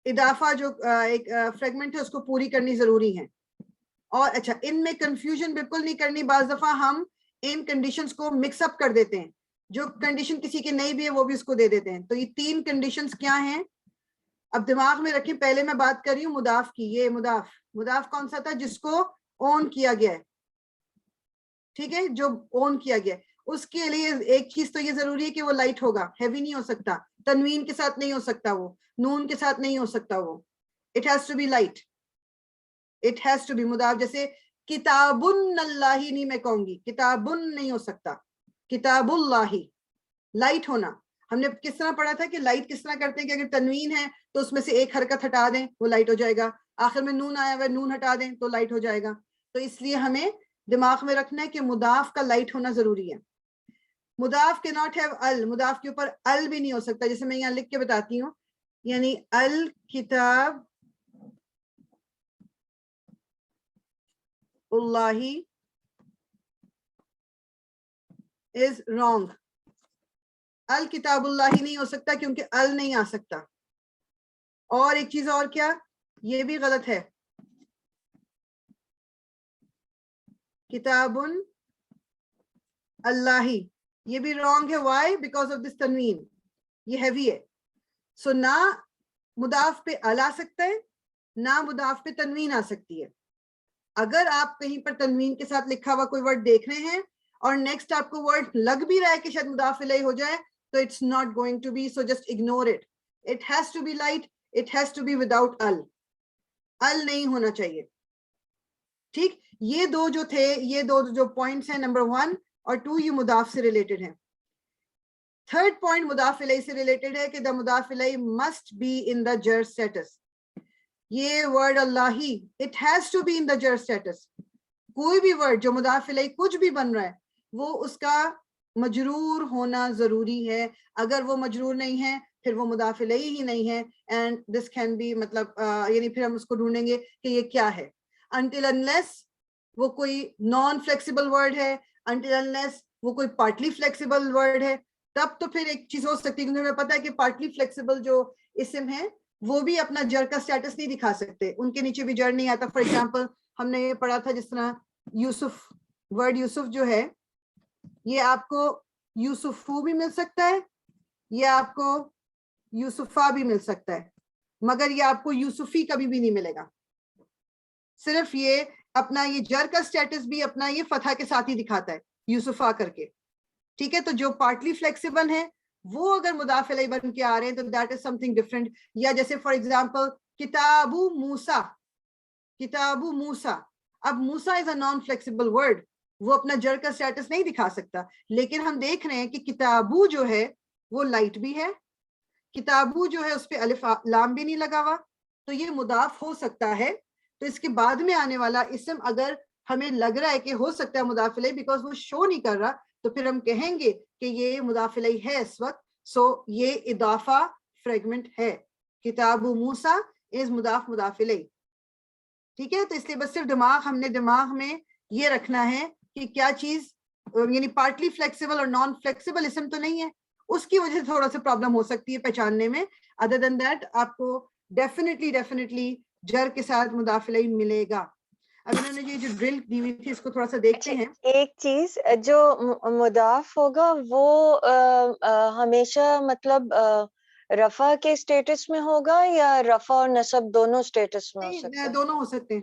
اضافہ جو ایک فریگمنٹ ہے اس کو پوری کرنی ضروری ہے. اور اچھا, ان میں کنفیوژن بالکل نہیں کرنی. بعض دفعہ ہم ان کنڈیشنز کو مکس اپ کر دیتے ہیں, جو کنڈیشن کسی کی نہیں بھی ہے وہ بھی اس کو دے دیتے ہیں. تو یہ 3 کنڈیشنز کیا ہیں اب دماغ میں رکھیں. پہلے میں بات کر رہی ہوں مضاف کی. یہ مضاف کون سا تھا؟ جس کو اون کیا گیا ہے. ٹھیک ہے, جو اون کیا گیا ہے اس کے لیے ایک چیز تو یہ ضروری ہے کہ وہ لائٹ ہوگا, ہیوی نہیں ہو سکتا, تنوین کے ساتھ نہیں ہو سکتا, وہ نون کے ساتھ نہیں ہو سکتا, وہ it has to be light, it has to be مضاف. جیسے کتاب اللہ نہیں میں کہوں گی, کتاب نہیں ہو سکتا, کتاب اللہ, لائٹ ہونا. ہم نے کس طرح پڑھا تھا کہ لائٹ کس طرح کرتے ہیں کہ اگر تنوین ہے تو اس میں سے ایک حرکت ہٹا دیں وہ لائٹ ہو جائے گا, آخر میں نون آیا ہوا ہے نون ہٹا دیں تو لائٹ ہو جائے گا. تو اس لیے ہمیں دماغ میں رکھنا ہے کہ مضاف کا لائٹ ہونا ضروری ہے. مضاف کے ناٹ ہیو ال, مضاف کے اوپر ال بھی نہیں ہو سکتا. جیسے میں یہاں لکھ کے بتاتی ہوں, یعنی الکتاب اللہ is wrong. الکتاب اللہ نہیں ہو سکتا کیونکہ ال نہیں آ سکتا. اور ایک چیز اور, کیا یہ بھی غلط ہے, کتاب اللہ یہ بھی رانگ ہے. وائی؟ بیکاز آف دس تنوین, یہ ہیوی ہے. سو نہ مضاف پہ ال آ سکتا ہے, نہ مضاف پہ تنوین آ سکتی ہے. اگر آپ کہیں پر تنوین کے ساتھ لکھا ہوا کوئی ورڈ دیکھ رہے ہیں اور نیکسٹ آپ کو ورڈ لگ بھی رہا ہے کہ شاید مضاف الیہ ہو جائے, تو it's not going to be, so just ignore it. It has to be light, it has to be without ال, ال نہیں ہونا چاہیے. ٹھیک, یہ 2 جو تھے, یہ 2 جو پوائنٹس ہیں, نمبر 1 اور 2, یہ مضاف سے ریلیٹڈ ہیں. تھرڈ پوائنٹ مضاف الیہ سے ریلیٹڈ ہے کہ the مضاف الیہ must be in the jar status. یہ word Allah it has to be in the jar status. کوئی بھی ورڈ جو مضاف الیہ کچھ بھی بن رہا ہے وہ اس کا مجرور ہونا ضروری ہے. اگر وہ مجرور نہیں ہے پھر وہ مضاف الیہ ہی نہیں ہے. اینڈ دس کین بی مطلب یعنی پھر ہم اس کو ڈھونڈیں گے کہ یہ کیا ہے. until unless وہ کوئی نان فلیکسیبل ورڈ ہے, until unless وہ کوئی پارٹلی فلیکسیبل ورڈ ہے, تب تو پھر ایک چیز ہو سکتی ہے. کیونکہ ہمیں پتا ہے کہ پارٹلی فلیکسیبل جو اسم ہے وہ بھی اپنا جر کا سٹیٹس نہیں دکھا سکتے, ان کے نیچے بھی جر نہیں آتا. فار ایگزامپل ہم نے یہ پڑھا تھا جس طرح یوسف, ورڈ یوسف جو ہے یہ آپ کو یوسفو بھی مل سکتا ہے, یہ آپ کو یوسفا بھی مل سکتا ہے, مگر یہ آپ کو یوسفی کبھی بھی نہیں ملے گا. صرف یہ اپنا یہ جر کا سٹیٹس بھی اپنا یہ فتح کے ساتھ ہی دکھاتا ہے یوسفا کر کے. ٹھیک ہے, تو جو پارٹلی فلیکسیبل ہے وہ اگر مضاف الیہ بن کے آ رہے ہیں تو that is some thing different. یا جیسے فار ایگزامپل کتاب موسیٰ, کتاب موسیٰ, اب موسیٰ از اے نان فلیکسیبل ورڈ, وہ اپنا جر کا سٹیٹس نہیں دکھا سکتا. لیکن ہم دیکھ رہے ہیں کہ کتابو جو ہے وہ لائٹ بھی ہے, کتابو جو ہے اس پہ الف لام بھی نہیں لگا ہوا, تو یہ مضاف ہو سکتا ہے. تو اس کے بعد میں آنے والا اسم اگر ہمیں لگ رہا ہے کہ ہو سکتا ہے مضاف الیہ بیکاز وہ شو نہیں کر رہا, تو پھر ہم کہیں گے کہ یہ مضاف الیہ ہے اس وقت. سو یہ اضافہ فریگمنٹ ہے, کتاب موسیٰ از مضاف الیہ. ٹھیک ہے, تو اس لیے بس صرف ہم نے دماغ میں یہ رکھنا ہے کہ کیا چیز یعنی پارٹلی فلیکسیبل اور نان فلیکسیبل اسم تو نہیں ہے, اس کی وجہ سے تھوڑا سا پرابلم ہو سکتی ہے پہچاننے میں. ادر دین دیٹ آپ کو ڈیفینیٹلی جر کے ساتھ مضاف الیہ ملے گا. اب انہوں نے یہ جو ڈرل دی ہوئی تھی اس کو تھوڑا سا دیکھتے ہیں. ایک چیز جو مضاف ہوگا وہ ہمیشہ مطلب رفع کے اسٹیٹس میں ہوگا یا رفع اور نصب دونوں اسٹیٹس میں ہو سکتا ہے؟ دونوں ہو سکتے ہیں,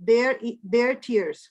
their tears.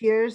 tears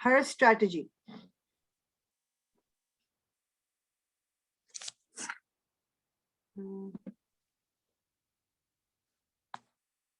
her strategy.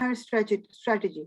her strategy.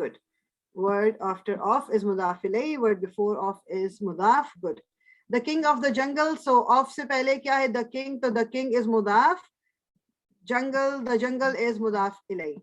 good. Word after of is mudaf ilayhi, word before of is mudaf. Good. The king of the jungle, so of se pehle kya hai, the king, so the king is mudaf. Jungle, the jungle is mudaf ilayhi.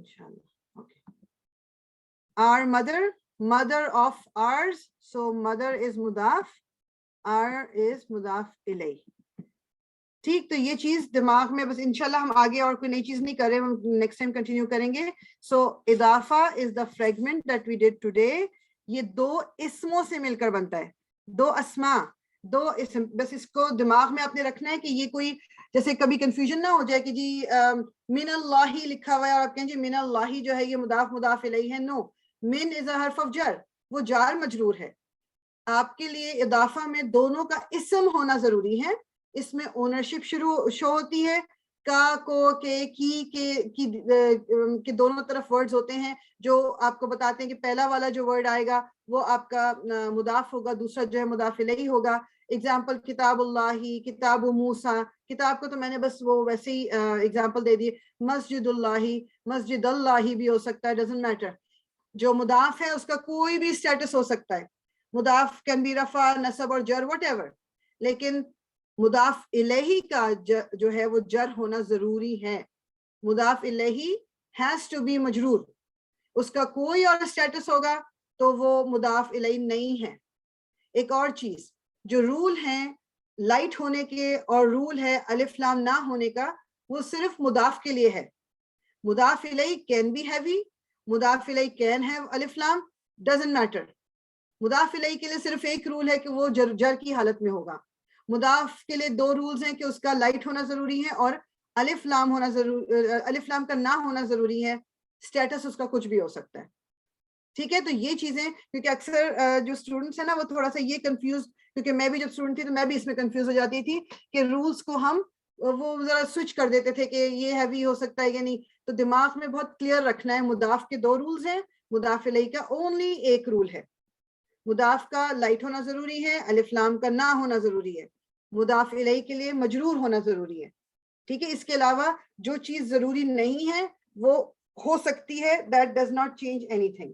inshallah. Okay. Our mother, mother of ours, so mother is mudaf, our is mudaf ilay. ٹھیک, تو یہ چیز دماغ میں بس انشاءاللہ ہم آگے اور کوئی نئی چیز نہیں کر رہے, ہم نیکسٹ ٹائم کنٹینیو کریں گے. سو اضافہ is the fragment that we did today. یہ دو اسموں سے مل کر بنتا ہے, دو اسما, دو اسم. بس اس کو دماغ میں آپ نے رکھنا ہے کہ یہ کوئی جیسے کبھی کنفیوژن نہ ہو جائے کہ جی من اللہ لکھا ہوا ہے اور آپ کہیں جی من اللہ جو ہے یہ مضاف مضاف الیہ ہے. نو, من از اے حرف آف جر, وہ جار مجرور ہے. آپ کے لیے اضافہ میں دونوں کا اسم ہونا ضروری ہے. اس میں اونرشپ شو ہوتی ہے, کا, کو, کی دونوں طرف ورڈز ہوتے ہیں جو آپ کو بتاتے ہیں کہ پہلا والا جو ورڈ آئے گا وہ آپ کا مضاف ہوگا, دوسرا جو ہے مضاف الیہ ہوگا. اگزامپل کتاب اللہ, کتاب موسیٰ, کتاب کو تو میں نے بس وہ ویسے ہی اگزامپل دے دی. مسجد اللہ, مسجد اللہ بھی ہو سکتا ہے, ڈزنٹ میٹر. جو مضاف ہے اس کا کوئی بھی اسٹیٹس ہو سکتا ہے. مضاف کین بی رفع, نصب اور جر, وٹ ایور, لیکن مضاف الیہ کا جو ہے وہ جر ہونا ضروری ہے. مضاف الیہ ہیز ٹو بی مجرور. اس کا کوئی اور اسٹیٹس ہوگا تو وہ مضاف الیہ نہیں ہے. ایک اور چیز, جو رول ہیں لائٹ ہونے کے اور رول ہے الف لام نہ ہونے کا, وہ صرف مضاف کے لیے ہے. مضاف الیہ کین بی ہیوی, مضاف الیہ کین ہیو الف لام, ڈزنٹ میٹر. مضاف الیہ کے لیے صرف ایک رول ہے کہ وہ جر کی حالت میں ہوگا. مضاف کے لیے دو رولز ہیں کہ اس کا لائٹ ہونا ضروری ہے اور الف لام ہونا الف لام کا نہ ہونا ضروری ہے. اسٹیٹس اس کا کچھ بھی ہو سکتا ہے. ٹھیک ہے, تو یہ چیزیں, کیونکہ اکثر جو اسٹوڈنٹس ہیں نا وہ تھوڑا سا یہ کنفیوز, کیونکہ میں بھی جب اسٹوڈنٹ تھی تو میں بھی اس میں کنفیوز ہو جاتی تھی کہ رولز کو ہم وہ ذرا سوئچ کر دیتے تھے کہ یہ ہیوی ہو سکتا ہے یا نہیں. تو دماغ میں بہت کلیئر رکھنا ہے, مضاف کے دو رولز ہیں, مضاف الیہ کا اونلی ایک رول ہے. مضاف کا لائٹ ہونا ضروری ہے, الف لام کا نہ ہونا ضروری ہے. مضاف الیہ کے لیے مجرور ہونا ضروری ہے. ٹھیک ہے, اس کے علاوہ جو چیز ضروری نہیں ہے وہ ہو سکتی ہے, that does not change any thing.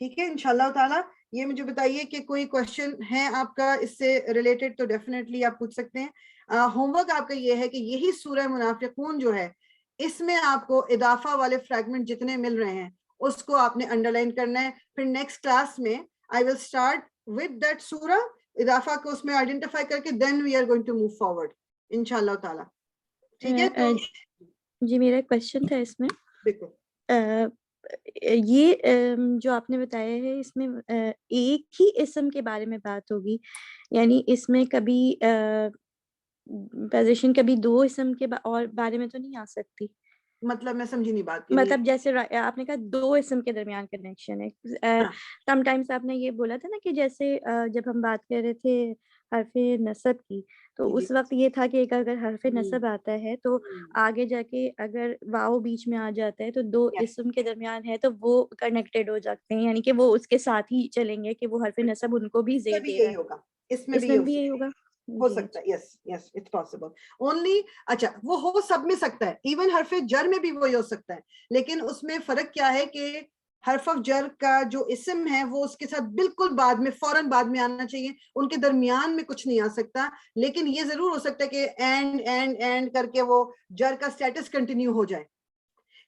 ٹھیک ہے, انشاءاللہ تعالیٰ. یہ مجھے بتائیے کہ کوئی کوشچن ہے آپ کا اس سے ریلیٹڈ, تو ڈیفینیٹلی آپ پوچھ سکتے ہیں. ہوم ورک آپ کا یہ ہے کہ یہی سورہ منافقون جو ہے اس میں آپ کو اضافہ والے فریگمنٹ جتنے مل رہے ہیں اس کو آپ نے انڈر لائن کرنا ہے. پھر نیکسٹ کلاس میں I will start with that سورہ, اضافہ کو اس میں آئیڈینٹیفائی کر کے then we are going to move forward انشاءاللہ تعالیٰ. ٹھیک ہے, جی میرا ایک کوشچن تھا اس میں. بالکل, یہ جو آپ نے بتایا ہے اس میں ایک ہی اسم کے بارے میں بات ہوگی, یعنی اس میں کبھی پوزیشن کبھی دو اسم کے اور بارے میں تو نہیں آ سکتی؟ مطلب میں سمجھی نہیں بات. مطلب جیسے آپ نے کہا دو اسم کے درمیان کنیکشن ہے. سم ٹائمس آپ نے یہ بولا تھا نا کہ جیسے جب ہم بات کر رہے تھے حرف نصب کی, تو اس وقت یہ تھا کہ اگر حرف نصب آتا ہے تو آگے جا کے اگر واو بیچ میں آ جاتا ہے تو دو اسم کے درمیان ہے تو وہ کنیکٹڈ ہو جاتے ہیں, یعنی کہ وہ اس کے ساتھ ہی چلیں گے کہ وہ حرف نصب ان کو بھی زیر دے رہا ہے. اس میں بھی یہی ہوگا, ہو سکتا ہے. یس یس, اٹس پاسبل. اونلی اچھا وہ ہو سب میں سکتا ہے, ایون حرف جر میں بھی وہی ہو سکتا ہے, لیکن اس میں فرق کیا ہے کہ حرف جر کا جو اسم ہے وہ اس کے ساتھ بالکل بعد میں, فوراً بعد میں آنا چاہیے, ان کے درمیان میں کچھ نہیں آ سکتا. لیکن یہ ضرور ہو سکتا ہے کہ اینڈ کر کے وہ جر کا اسٹیٹس کنٹینیو ہو جائے.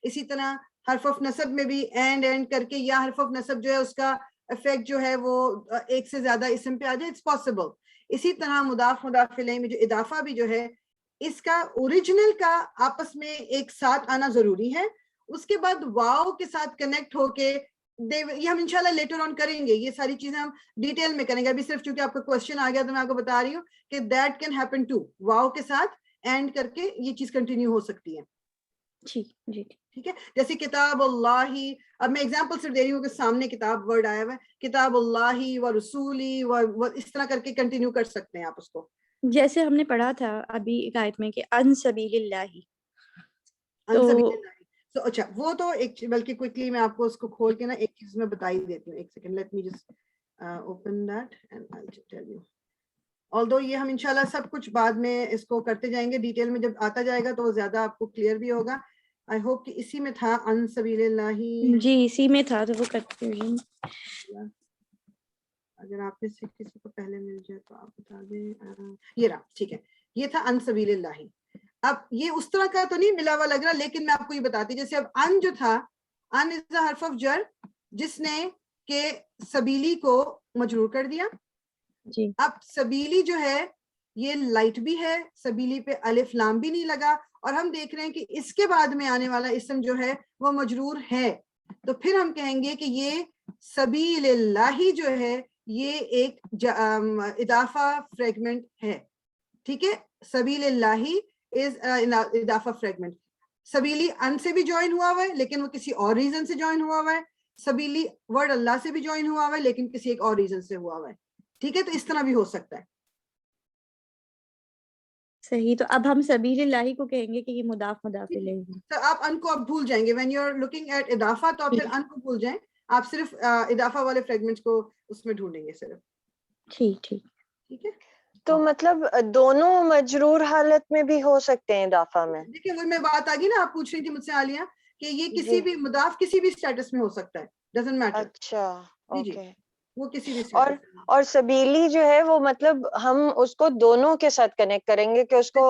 اسی طرح حرف نصب میں بھی اینڈ کر کے یا حرف نصب جو ہے اس کا افیکٹ جو ہے وہ ایک سے زیادہ اسم پہ آ جائے, اٹس پاسبل. اسی طرح مضاف الیہ میں جو اضافہ بھی جو ہے اس کا اوریجنل کا آپس میں ایک ساتھ آنا ضروری ہے, اس کے بعد واو کے ساتھ کنیکٹ ہو کے یہ ہم انشاءاللہ لیٹر آن کریں گے, یہ ساری چیزیں ہم ڈیٹیل میں کریں گے. ابھی صرف چونکہ آپ کا کوشچن آ گیا تو میں آپ کو بتا رہی ہوں کہ دیٹ کین ہیپن ٹو, واو کے ساتھ اینڈ کر کے یہ چیز کنٹینیو ہو سکتی ہے. جی ٹھیک ہے, جیسے کتاب اللہ, اب میں ایگزامپل صرف دے رہی ہوں کہ سامنے کتاب ورڈ آیا ہوا ہے, کتاب اللہ و رسولی و اس طرح کر کے کنٹینیو کر سکتے ہیں آپ اس کو. جیسے ہم نے پڑھا تھا ابھی ایک آیت میں کہ ان سبیل اللہ, تو اچھا وہ تو ایک, بلکہ کوئکلی میں آپ کو اس کو کھول کے نا ایک چیز میں بتا ہی دیتی ہوں. ایک second, let me just open that and I will tell you. آلدو یہ ہم انشاءاللہ سب کچھ بعد میں اس کو کرتے جائیں گے, ڈیٹیل میں جب آتا جائے گا تو وہ زیادہ آپ کو کلیئر بھی ہوگا. آئی ہوپ کہ اسی میں تھا ان سبیل اللہ. جی اسی میں تھا, تو وہ کرتے ہیں. اگر آپ میں سے کسی کو پہلے مل جائے تو آپ بتا دیں. یہ رہا, ٹھیک ہے, یہ تھا ان سبیل اللہ. اب یہ اس طرح کا تو نہیں ملا ہوا لگ رہا, لیکن میں آپ کو یہ بتاتی, جیسے اب ان جو تھا, ان از اے حرف آف جر جس نے کہ سبیلی کو مجرور کر دیا. جی اب سبیلی جو ہے یہ لائٹ بھی ہے, سبیلی پہ الف لام بھی نہیں لگا, اور ہم دیکھ رہے ہیں کہ اس کے بعد میں آنے والا اسم جو ہے وہ مجرور ہے, تو پھر ہم کہیں گے کہ یہ سبیل اللہ جو ہے یہ ایک اضافہ فریگمنٹ ہے. ٹھیک ہے, سبیل اللہ از اضافہ فریگمنٹ. سبیلی ان سے بھی جوائن ہوا ہوا ہے لیکن وہ کسی اور ریزن سے جوائن ہوا ہوا ہے. سبیلی ورڈ اللہ سے بھی جوائن ہوا ہوا ہے لیکن کسی ایک اور ریزن سے ہوا ہوا ہے. ٹھیک ہے, تو اس طرح بھی ہو سکتا ہے. صحیح, تو اب ہم سبیل اللہ کو کہیں گے کہ یہ مضاف مضاف الیہ ہے. تو آپ ان کو اب بھول جائیں گے, when you are looking at اضافہ تو آپ پھر ان کو بھول جائیں, آپ صرف اضافہ والے فریگمنٹس کو اس میں ڈھونڈیں گے صرف. ٹھیک ٹھیک ٹھیک ہے, تو مطلب دونوں مجرور حالت میں بھی ہو سکتے ہیں اضافہ میں. دیکھیں وہ میں بات آ گئی نا, آپ پوچھ رہی تھی مجھ سے عالیہ کہ یہ کسی جی. بھی مضاف کسی بھی اسٹیٹس میں ہو سکتا ہے, ڈزنٹ میٹر. اچھا, جی جی, اوکے. وہ کسی بھی اور اسٹیٹس میں. اور سبیلی جو ہے وہ مطلب ہم اس کو دونوں کے ساتھ کنیکٹ کریں گے کہ اس کو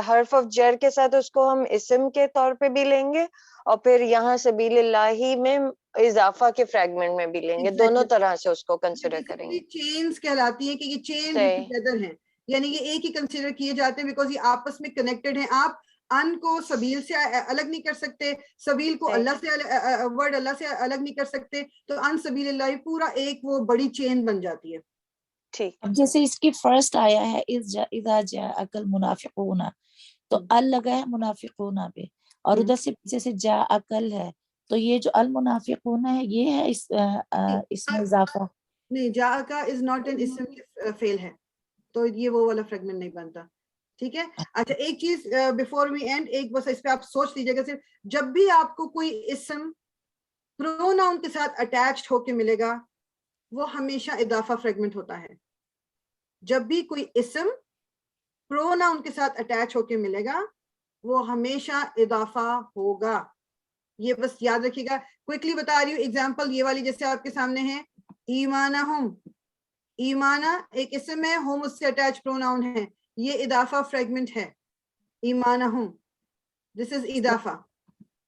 حرف آف جر کے ساتھ اس کو ہم اسم کے طور پہ بھی لیں گے, اور پھر یہاں سبیل اللہ میں اضافہ کے فریگمنٹ میں بھی لیں گے. دونوں طرح سے اس کو کنسیڈر کریں گے. چینز کہلاتی ہیں کہ یہ چین صحیح. ٹوگیدر ہیں, یعنی یہ ایک ہی کنسیڈر کیے جاتے ہیں بیکاز یہ آپس میں کنیکٹڈ ہیں. آپ ان کو سبیل سے الگ نہیں کر سکتے, سبیل کو اللہ سے ورڈ اللہ سے الگ نہیں کر سکتے, تو ان سبیل اللہ پورا ایک وہ بڑی چین بن جاتی ہے. ٹھیک. اب جیسے اس کی فرسٹ آیا ہے اذا جاءک المنافقون, تو ال لگا ہے منافقون پہ, اور ادھر سے پیچھے سے جا عقل ہے, تو یہ جو المنافقون ہے یہ ہے اس میں اضافہ نہیں, جا کا از ناٹ این اسم فیل ہے, تو یہ وہ والا فریگمنٹ نہیں بنتا. ٹھیک ہے. اچھا ایک چیز بیفور وی اینڈ, ایک بس اس پہ آپ سوچ لیجیے گا, صرف جب بھی آپ کو کوئی اسم پروناؤن کے ساتھ اٹیچڈ ہو کے ملے گا وہ ہمیشہ اضافہ فریگمنٹ ہوتا ہے. جب بھی کوئی اسم پروناؤن کے ساتھ اٹیچ ہو کے ملے گا وہ ہمیشہ اضافہ ہوگا. یہ بس یاد رکھیے گا. کوئکلی بتا رہی ہوں ایگزامپل یہ والی جیسے آپ کے سامنے ہے, ایمانہم, ایمانہ ایک اسم ہے, ہوم اس سے اٹیچ پروناؤن ہے, یہ اضافہ فریگمنٹ ہے. ایمانہم, دس از اضافہ.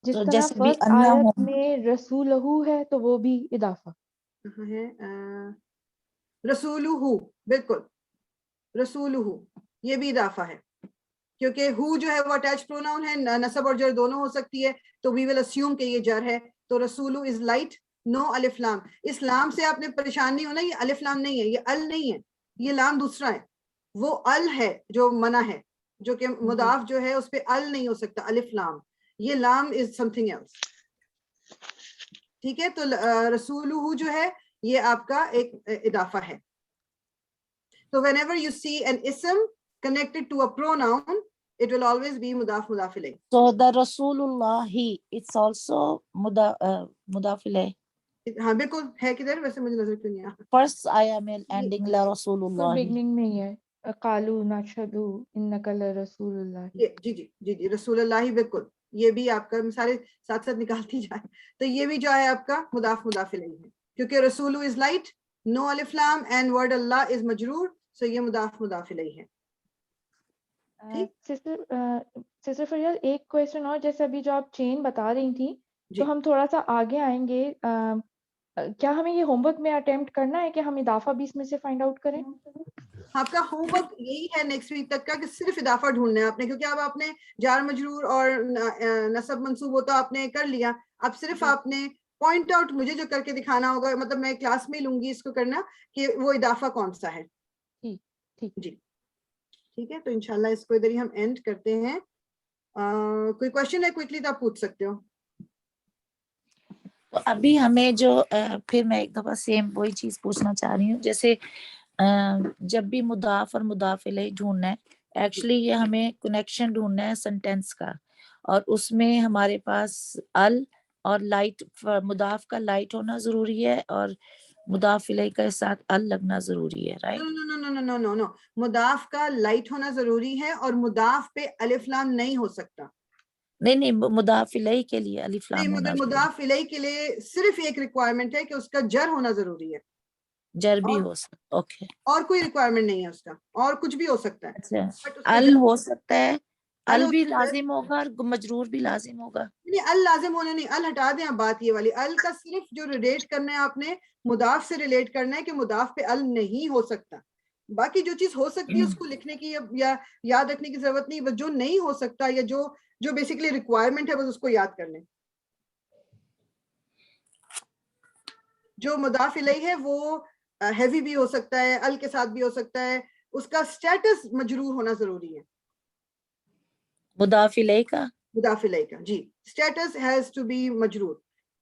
جس تو طرح جیسے بھی فرسٹ اللہ آیت میں رسولہو ہے تو وہ بھی اضافہ ہے رسولہ, بالکل رسولہ, یہ بھی اضافہ ہے کیونکہ ہو جو ہے وہ اٹیچ پروناؤن ہے, نصب اور جر دونوں ہو سکتی ہے, تو وی ول اسیوم کہ یہ جر ہے. تو رسولہ از لائٹ, نو الف لام. اس لام سے آپ نے پریشان نہیں ہونا, یہ الف لام نہیں ہے, یہ ال نہیں ہے, یہ لام دوسرا ہے. وہ ال ہے جو منع ہے, جو کہ مضاف جو ہے اس پہ ال نہیں ہو سکتا, الف لام. یہ لام از سم تھنگ ایلس. ٹھیک ہے, تو رسولہ جو ہے یہ آپ کا ایک اضافہ ہے. So whenever you see an ism connected to a pronoun, it will always be mudaf mudaf ilayh. So the Rasulullah, it's also mudaf ilayh. ہاں بالکل ہے, کدھر ویسے مجھے نظر کیوں نہیں آیا. First ayah میں ending la Rasulullah. بگننگ میں ہی ہے, قالوا نشہد انک لرسول اللہ. جی جی جی جی, رسول اللہ, بالکل. یہ بھی آپ کا سارے ساتھ ساتھ نکالتی جائے تو یہ بھی جو ہے آپ کا مضاف مضاف الیہ ہے, کیونکہ رسول از لائٹ, نو الف لام, اینڈ ورڈ اللہ از مجرور, سو یہ مضاف مضاف الیہ ہے. سسٹر فریال ایک کویسچن اور, جیسے ابھی جو آپ چین بتا رہی تھیں جی. تو ہم تھوڑا سا آگے آئیں گے, کیا ہمیں یہ ہوم ورک میں اٹیمپٹ کرنا ہے کہ ہم اضافہ بھی اس میں سے فائنڈ آؤٹ کریں؟ آپ کا ہوم ورک یہی ہے نیکسٹ ویک تک کا کہ صرف اضافہ ڈھونڈنا ہے آپ نے, کیونکہ اب آپ نے جار مجرور اور نصب منصوب وہ تو آپ نے کر لیا, اب صرف آپ نے پوائنٹ آؤٹ مجھے جو کر کے دکھانا ہوگا, مطلب میں کلاس میں لوں گی اس کو کرنا کہ وہ اضافہ کون سا ہے. جی ٹھیک ہے, تو انشاءاللہ اس کو ادھر ہی ہم اینڈ کرتے ہیں. کوئی کوشچن ہے کوئکلی تو آپ پوچھ سکتے ہو. تو ابھی ہمیں جو پھر میں ایک دفعہ سیم وہی چیز پوچھنا چاہ رہی ہوں, جیسے جب بھی مضاف اور مضاف الیہ ڈھونڈنا ہے, ایکچولی یہ ہمیں کنیکشن ڈھونڈنا ہے سینٹینس کا, اور اس میں ہمارے پاس ال اور لائٹ, مضاف کا لائٹ ہونا ضروری ہے اور مضاف الیہ کے ساتھ ال لگنا ضروری ہے, رائٹ؟ نو, مضاف کا لائٹ ہونا ضروری ہے اور مضاف پہ الف لام نہیں ہو سکتا. نہیں مضاف الیہ کے لیے الف لام نہیں, ہونا مگر ضروری, مضاف الیہ کے لیے صرف ایک ریکوائرمنٹ ہے کہ اس کا جر ہونا ضروری ہے, جر بھی ہو سکتا. اوکے, اور کوئی ریکوائرمنٹ نہیں ہے اس کا, اور کچھ بھی ہو سکتا ہے. اچھا, ال ہو سکتا ہے ال بھی لازم ہوگا اور مجرور بھی لازم ہوگا. نہیں ال لازم ہونا نہیں, ال ہٹا دیں آپ بات یہ والی. ال کا صرف جو ریلیٹ کرنا ہے آپ نے مضاف سے ریلیٹ کرنا ہے کہ مضاف پہ ال نہیں ہو سکتا. باقی جو چیز ہو سکتی ہے اس کو لکھنے کی یا یاد رکھنے کی ضرورت نہیں, بس جو نہیں ہو سکتا یا جو بیسیکلی ریکوائرمنٹ ہے بس اس کو یاد کر لیں. جو مضاف الیہ ہے وہ ہیوی بھی ہو سکتا ہے, ال کے ساتھ بھی ہو سکتا ہے, اس کا سٹیٹس مجرور ہونا ضروری ہے. مضاف الیہ کا مضاف الیہ کا جی سٹیٹس ہیز ٹو بی مجرور,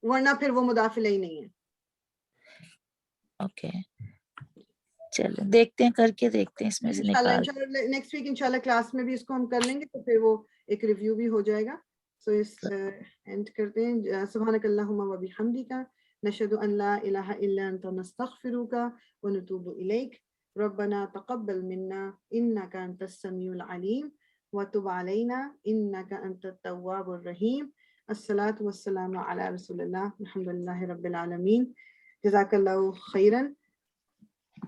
ورنہ پھر وہ مضاف الیہ نہیں ہے. اوکے چلو دیکھتے ہیں, کر کے دیکھتے ہیں اس میں سے نکال. نیکسٹ ویک انشاءاللہ کلاس میں بھی اس کو ہم کر لیں گے تو پھر وہ ایک ریویو بھی ہو جائے گا. سو اس اینڈ کرتے ہیں. سبحانک اللہم و بحمدک نشہد ان لا الہ الا انت نستغفرک ونتوب الیک ربنا تقبل منا انک انت السمیع العلیم وتب علینا انک انت التواب الرحیم. الصلاۃ والسلام علی رسول اللہ الحمد للہ رب العالمین. جزاک اللہ خیرا.